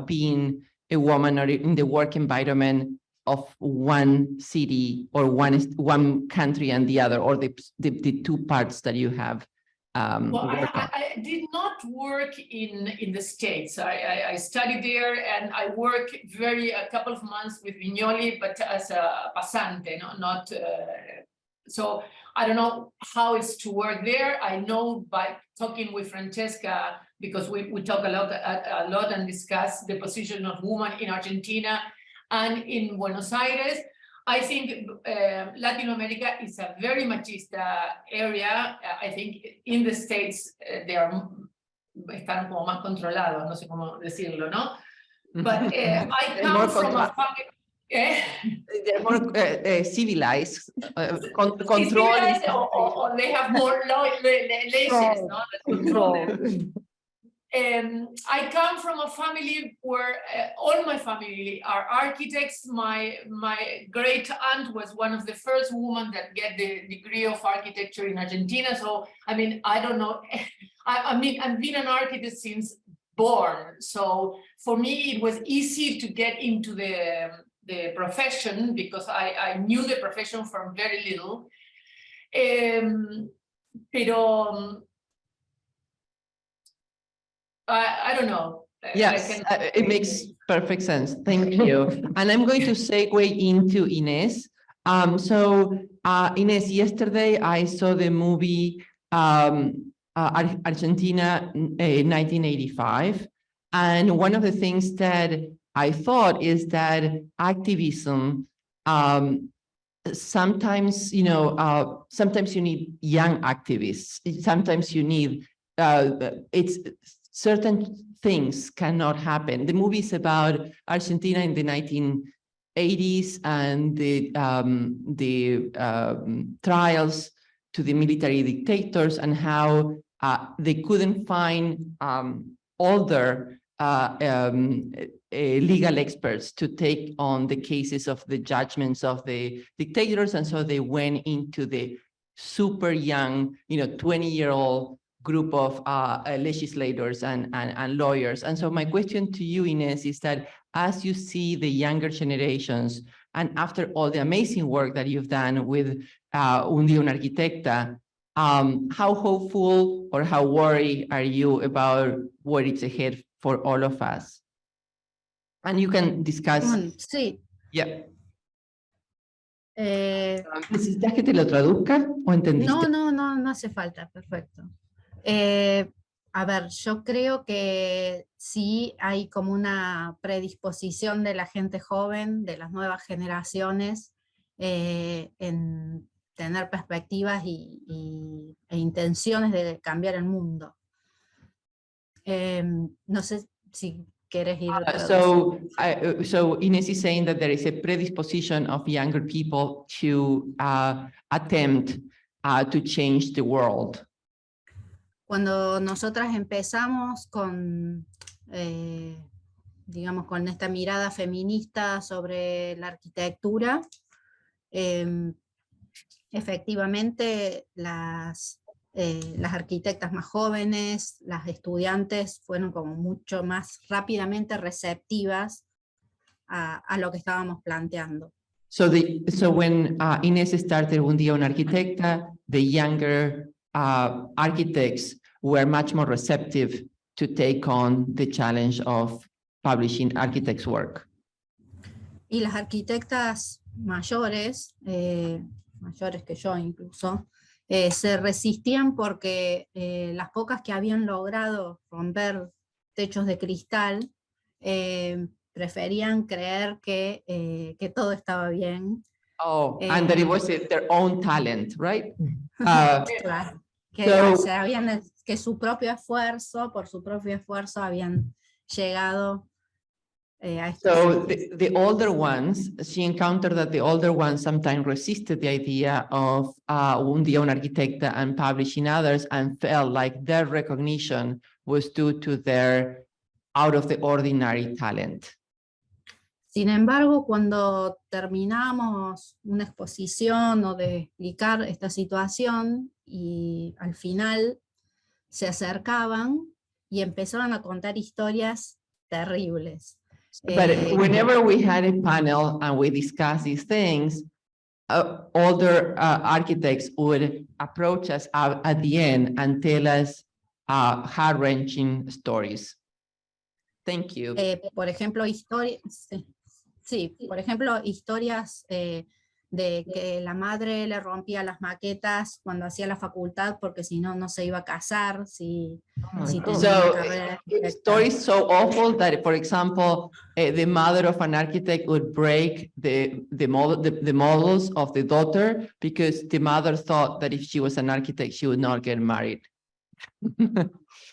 being a woman or in the work environment of one city or one country and the other, or the 2 parts that you have? Well, I did not work in the States. I studied there and I worked a couple of months with Viñoly, but as a pasante, not. So I don't know how it's to work there. I know by talking with Francesca, because we talk a lot and discuss the position of women in Argentina and in Buenos Aires. I think Latin America is a very machista area. I think in the States están como más controlados, no sé cómo decirlo, ¿no? But I come from a family. They're more civilized, civilized or they have more leyes, no? That control them. I come from a family where all my family are architects. My great aunt was one of the first women that get the degree of architecture in Argentina. So, I mean, I don't know. I've been an architect since born. So for me, it was easy to get into the profession because I knew the profession from very little. Pero I don't know. Yes, it makes perfect sense. Thank you. And I'm going to segue into Ines. Ines, yesterday I saw the movie Argentina 1985. And one of the things that I thought is that activism, sometimes, sometimes you need young activists. Sometimes you need, it's certain things cannot happen. The movie is about Argentina in the 1980s and the trials to the military dictators and how they couldn't find older legal experts to take on the cases of the judgments of the dictators. And so they went into the super young, 20-year-old group of legislators and lawyers. And so my question to you, Ines, is that as you see the younger generations, and after all the amazing work that you've done with Un Día Una Arquitecta, how hopeful or how worried are you about what is ahead for all of us? And you can discuss. Sí. Yeah. ¿Necesitas que te lo traduzca o entendiste? No hace falta, perfecto. A ver, yo creo que sí hay como una predisposición de la gente joven, de las nuevas generaciones, en tener perspectivas e intenciones de cambiar el mundo. No sé si quieres ir. So Ines is saying that there is a predisposition of younger people to attempt to change the world. Cuando nosotras empezamos con, digamos, con esta mirada feminista sobre la arquitectura, efectivamente las arquitectas más jóvenes, las estudiantes fueron como mucho más rápidamente receptivas a lo que estábamos planteando. So when Ines started Un Día Una Arquitecta, the younger architects were much more receptive to take on the challenge of publishing architects' work. Y las arquitectas mayores, mayores que yo incluso, se resistían porque las pocas que habían logrado romper techos de cristal preferían creer que todo estaba bien. Oh, and that it was their own talent, right? Claro, que su propio esfuerzo, por su propio esfuerzo habían llegado a este So the older ones, she encountered that the older ones sometimes resisted the idea of Un Día Una Arquitecta and publishing others and felt like their recognition was due to their out of the ordinary talent. Sin embargo, cuando terminamos una exposición o de explicar esta situación y al final se acercaban y empezaron a contar historias terribles. But whenever we had a panel and we discussed these things, older architects would approach us at the end and tell us heart-wrenching stories. Thank you. Por ejemplo, por ejemplo, historias de que la madre le rompía las maquetas cuando hacía la facultad porque si no, no se iba a casar. Si So stories so awful that, for example, the mother of an architect would break the models of the daughter because the mother thought that if she was an architect, she would not get married.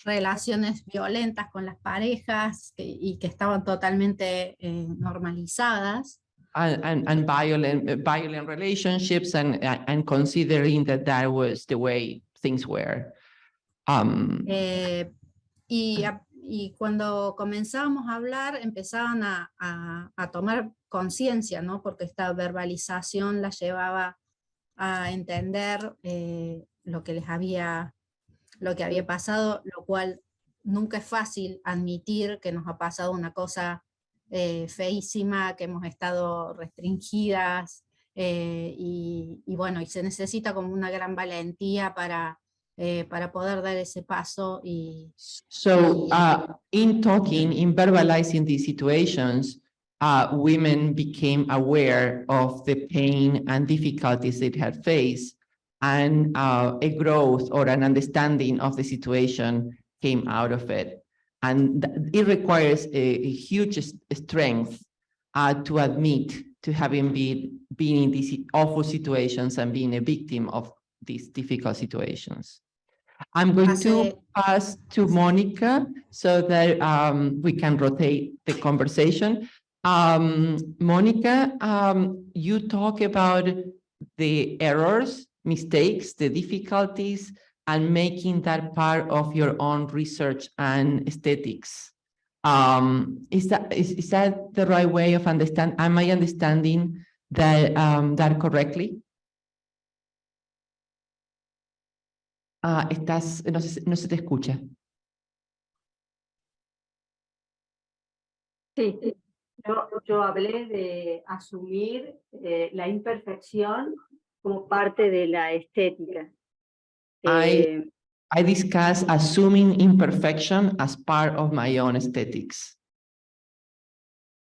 Relaciones violentas con las parejas y que estaban totalmente normalizadas. And violent relationships and considering that was the way things were. Y cuando comenzamos a hablar, empezaban a tomar conciencia, ¿no? Porque esta verbalización la llevaba a entender lo que había pasado, lo cual nunca es fácil admitir que nos ha pasado una cosa feísima, que hemos estado restringidas, y bueno, y se necesita como una gran valentía para para poder dar ese paso y So in talking, in verbalizing these situations, women became aware of the pain and difficulties they had faced, and a growth or an understanding of the situation came out of it. And it requires a huge strength to admit to having been in these awful situations and being a victim of these difficult situations. I'm going to pass to Monica so that we can rotate the conversation. Monica, you talk about the errors, mistakes, the difficulties, and making that part of your own research and aesthetics. Is that the right way of understanding? Am I understanding that, that correctly? No se te escucha. Sí, yo hablé de asumir la imperfección como parte de la estética. I discuss assuming imperfection as part of my own aesthetics.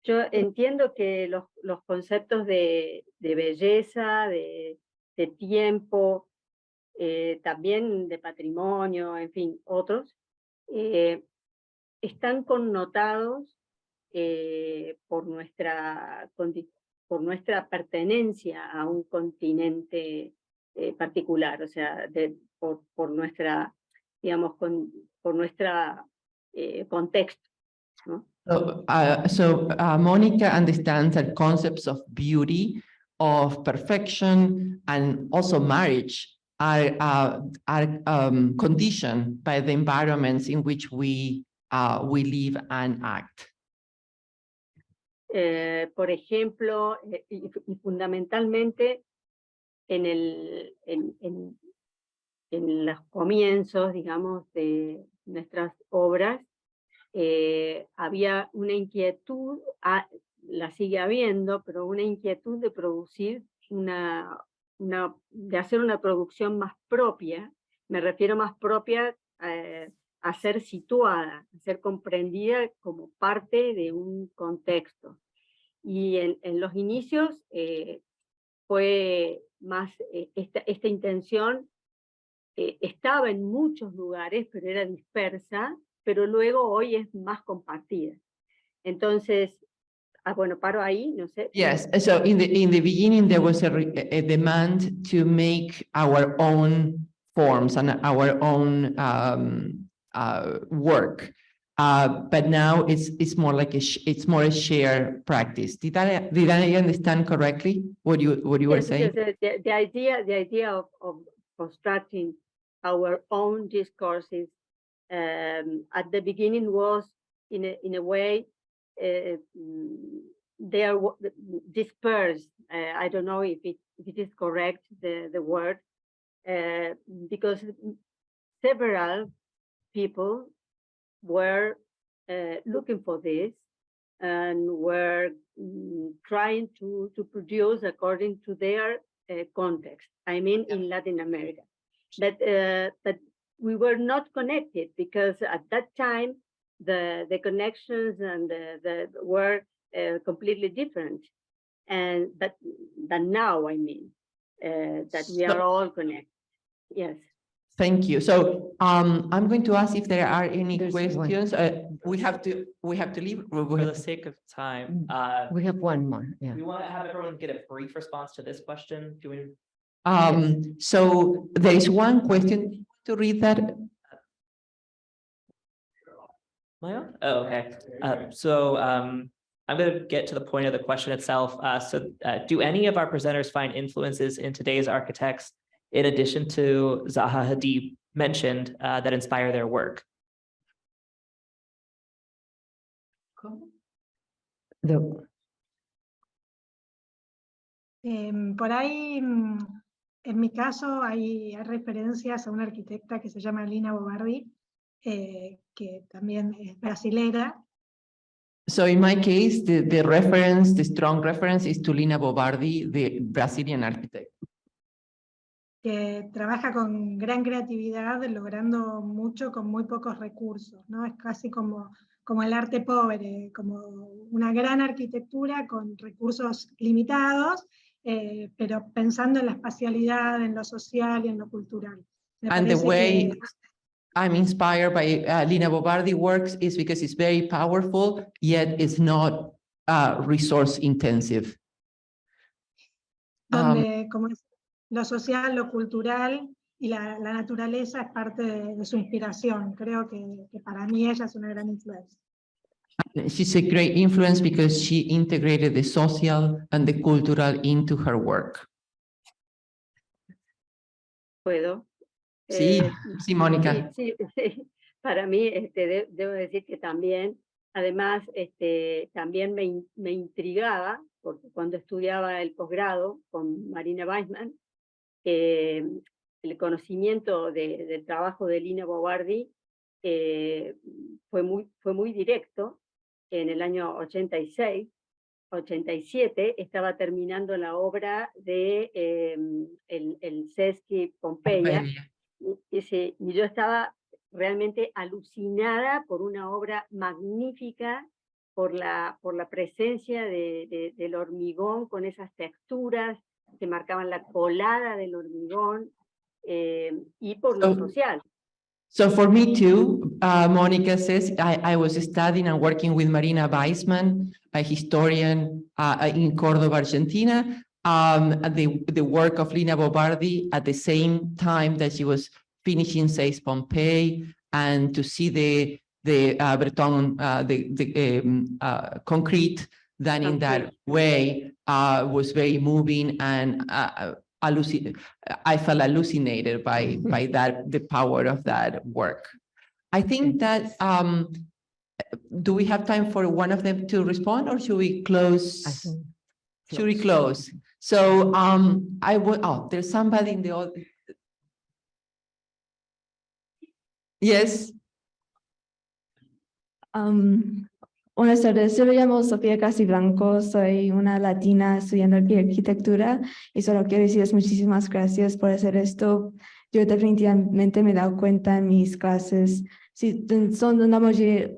Yo entiendo que los conceptos de belleza, de tiempo, también de patrimonio, en fin, otros, están connotados por nuestra pertenencia a un continente particular, o sea, por nuestra, digamos, por nuestra contexto, ¿no? So Monica understands that concepts of beauty, of perfection, and also marriage are conditioned by the environments in which we live and act. Por ejemplo, y fundamentalmente en los comienzos, digamos, de nuestras obras, había una inquietud, la sigue habiendo, pero una inquietud de producir de hacer una producción más propia. Me refiero más propia a ser situada, a ser comprendida como parte de un contexto. Y en los inicios fue más esta intención, estaba en muchos lugares, pero era dispersa, pero luego hoy es más compartida. Entonces, bueno, paro ahí, no sé. Yes, so in the beginning there was a demand to make our own forms and our own work, but now it's more like it's more a shared practice. Did I understand correctly what you were saying? Yes, the idea of constructing our own discourses at the beginning was in a way they are dispersed. I don't know if it is correct, the word, because several people were looking for this and were trying to produce according to their context. I mean, in Latin America, but we were not connected because at that time the connections and the were completely different, and than now. I mean, that we are all connected. Yes. Thank you. So I'm going to ask if there are any questions. We have to leave. For the sake of time, We have one more, yeah. we want to have everyone get a brief response to this question. Do we? So there is one question to read that. My own? Oh, okay. I'm going to get to the point of the question itself. Do any of our presenters find influences in today's architects, in addition to Zaha Hadid mentioned, that inspire their work? Por ahí, en mi caso, hay referencias a una arquitecta que se llama Lina Bobardi, que también es brasilera. So in my case, the strong reference is to Lina Bobardi, the Brazilian architect. que trabaja con gran creatividad, logrando mucho con muy pocos recursos, ¿no? Es casi como el arte pobre, como una gran arquitectura con recursos limitados, pero pensando en la espacialidad, en lo social y en lo cultural. And the way I'm inspired by Lina Bo Bardi works is because it's very powerful, yet it's not resource intensive. Donde como es, lo social, lo cultural y la naturaleza es parte de su inspiración. Creo que para mí ella es una gran influencia. She's a great influence because she integrated the social and the cultural into her work. ¿Puedo? Sí, sí, Mónica. Sí. Para mí, debo decir que también, además, también me intrigaba, porque cuando estudiaba el posgrado con Marina Weissman, el conocimiento del trabajo de Lina Bo Bardi fue muy directo. En el año 86, 87, estaba terminando la obra de el Sesqui Pompeya. Y yo estaba realmente alucinada por una obra magnífica, por la presencia del hormigón con esas texturas que marcaban la colada del hormigón, y por lo social. So for me too, Monica says, I was studying and working with Marina Weissman, a historian in Córdoba, Argentina, the work of Lina Bo Bardi at the same time that she was finishing Seis Pompeii, and to see the Breton, concrete done in that way was very moving, and I felt hallucinated by that, the power of that work. I think that, do we have time for one of them to respond, or should we close? Should we close? So I would, there's somebody in the audience. Yes. Buenas tardes, yo me llamo Sofía Casi Blanco, soy una latina estudiando arquitectura y solo quiero decirles muchísimas gracias por hacer esto. Yo definitivamente me he dado cuenta en mis clases, sí, son una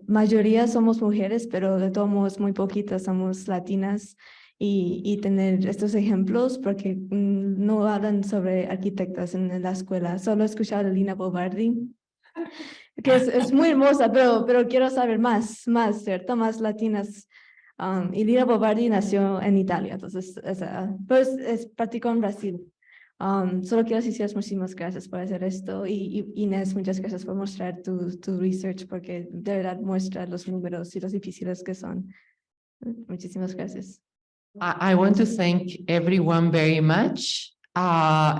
mayoría somos mujeres, pero de todos modos muy poquitas somos latinas, y tener estos ejemplos porque no hablan sobre arquitectas en la escuela, solo he escuchado a Lina Bo Bardi, que es muy hermosa, pero quiero saber más, ¿cierto? Más latinas. Y Lina Bo Bardi nació en Italia, entonces, pues practicó en Brasil. Solo quiero decir muchísimas gracias por hacer esto, y Inés, muchas gracias por mostrar tu research, porque de verdad muestra los números y los difíciles que son. Muchísimas gracias. I want to thank everyone very much.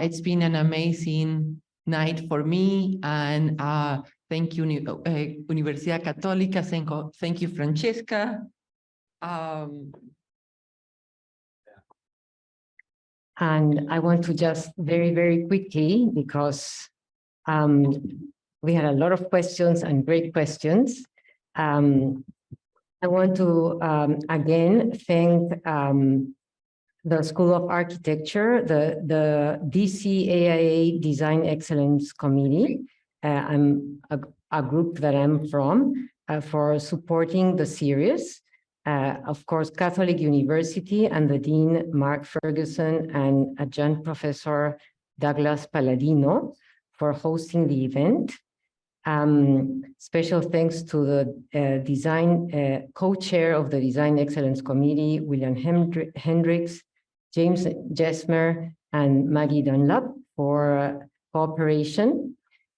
It's been an amazing night for me, and thank you, Universidad Católica. Thank you, Francesca. And I want to just very, very quickly, because we had a lot of questions and great questions. I want to again thank the School of Architecture, the DCAIA Design Excellence Committee, I'm a group that I'm from, for supporting the series. Of course, Catholic University and the Dean, Mark Ferguson, and Adjunct Professor Douglas Palladino for hosting the event. Special thanks to the design co-chair of the Design Excellence Committee, William Hendricks, James Jesmer, and Maggie Dunlap for cooperation.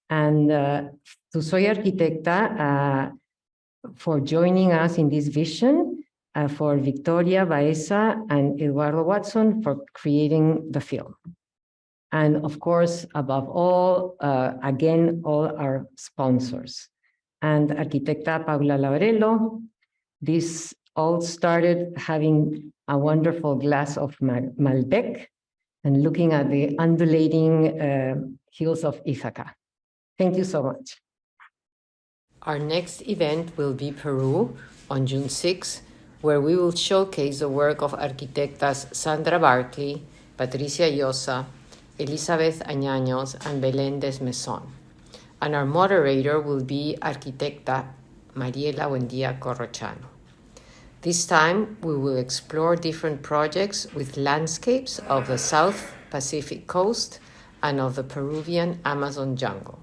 And to Soy Arquitecta for joining us in this vision, for Victoria Baeza and Eduardo Watson for creating the film. And of course, above all, again, all our sponsors. And Arquitecta Paula Laurello, this all started having a wonderful glass of Malbec and looking at the undulating hills of Ithaca. Thank you so much. Our next event will be Peru on June 6, where we will showcase the work of arquitectas Sandra Barkley, Patricia Llosa, Elizabeth Añaños and Belén Desmeson. And our moderator will be Arquitecta Mariela Buendía Corrochano. This time, we will explore different projects with landscapes of the South Pacific coast and of the Peruvian Amazon jungle.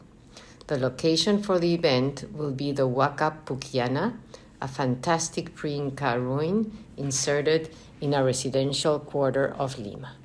The location for the event will be the Huaca Puquiana, a fantastic pre-Inca ruin inserted in a residential quarter of Lima.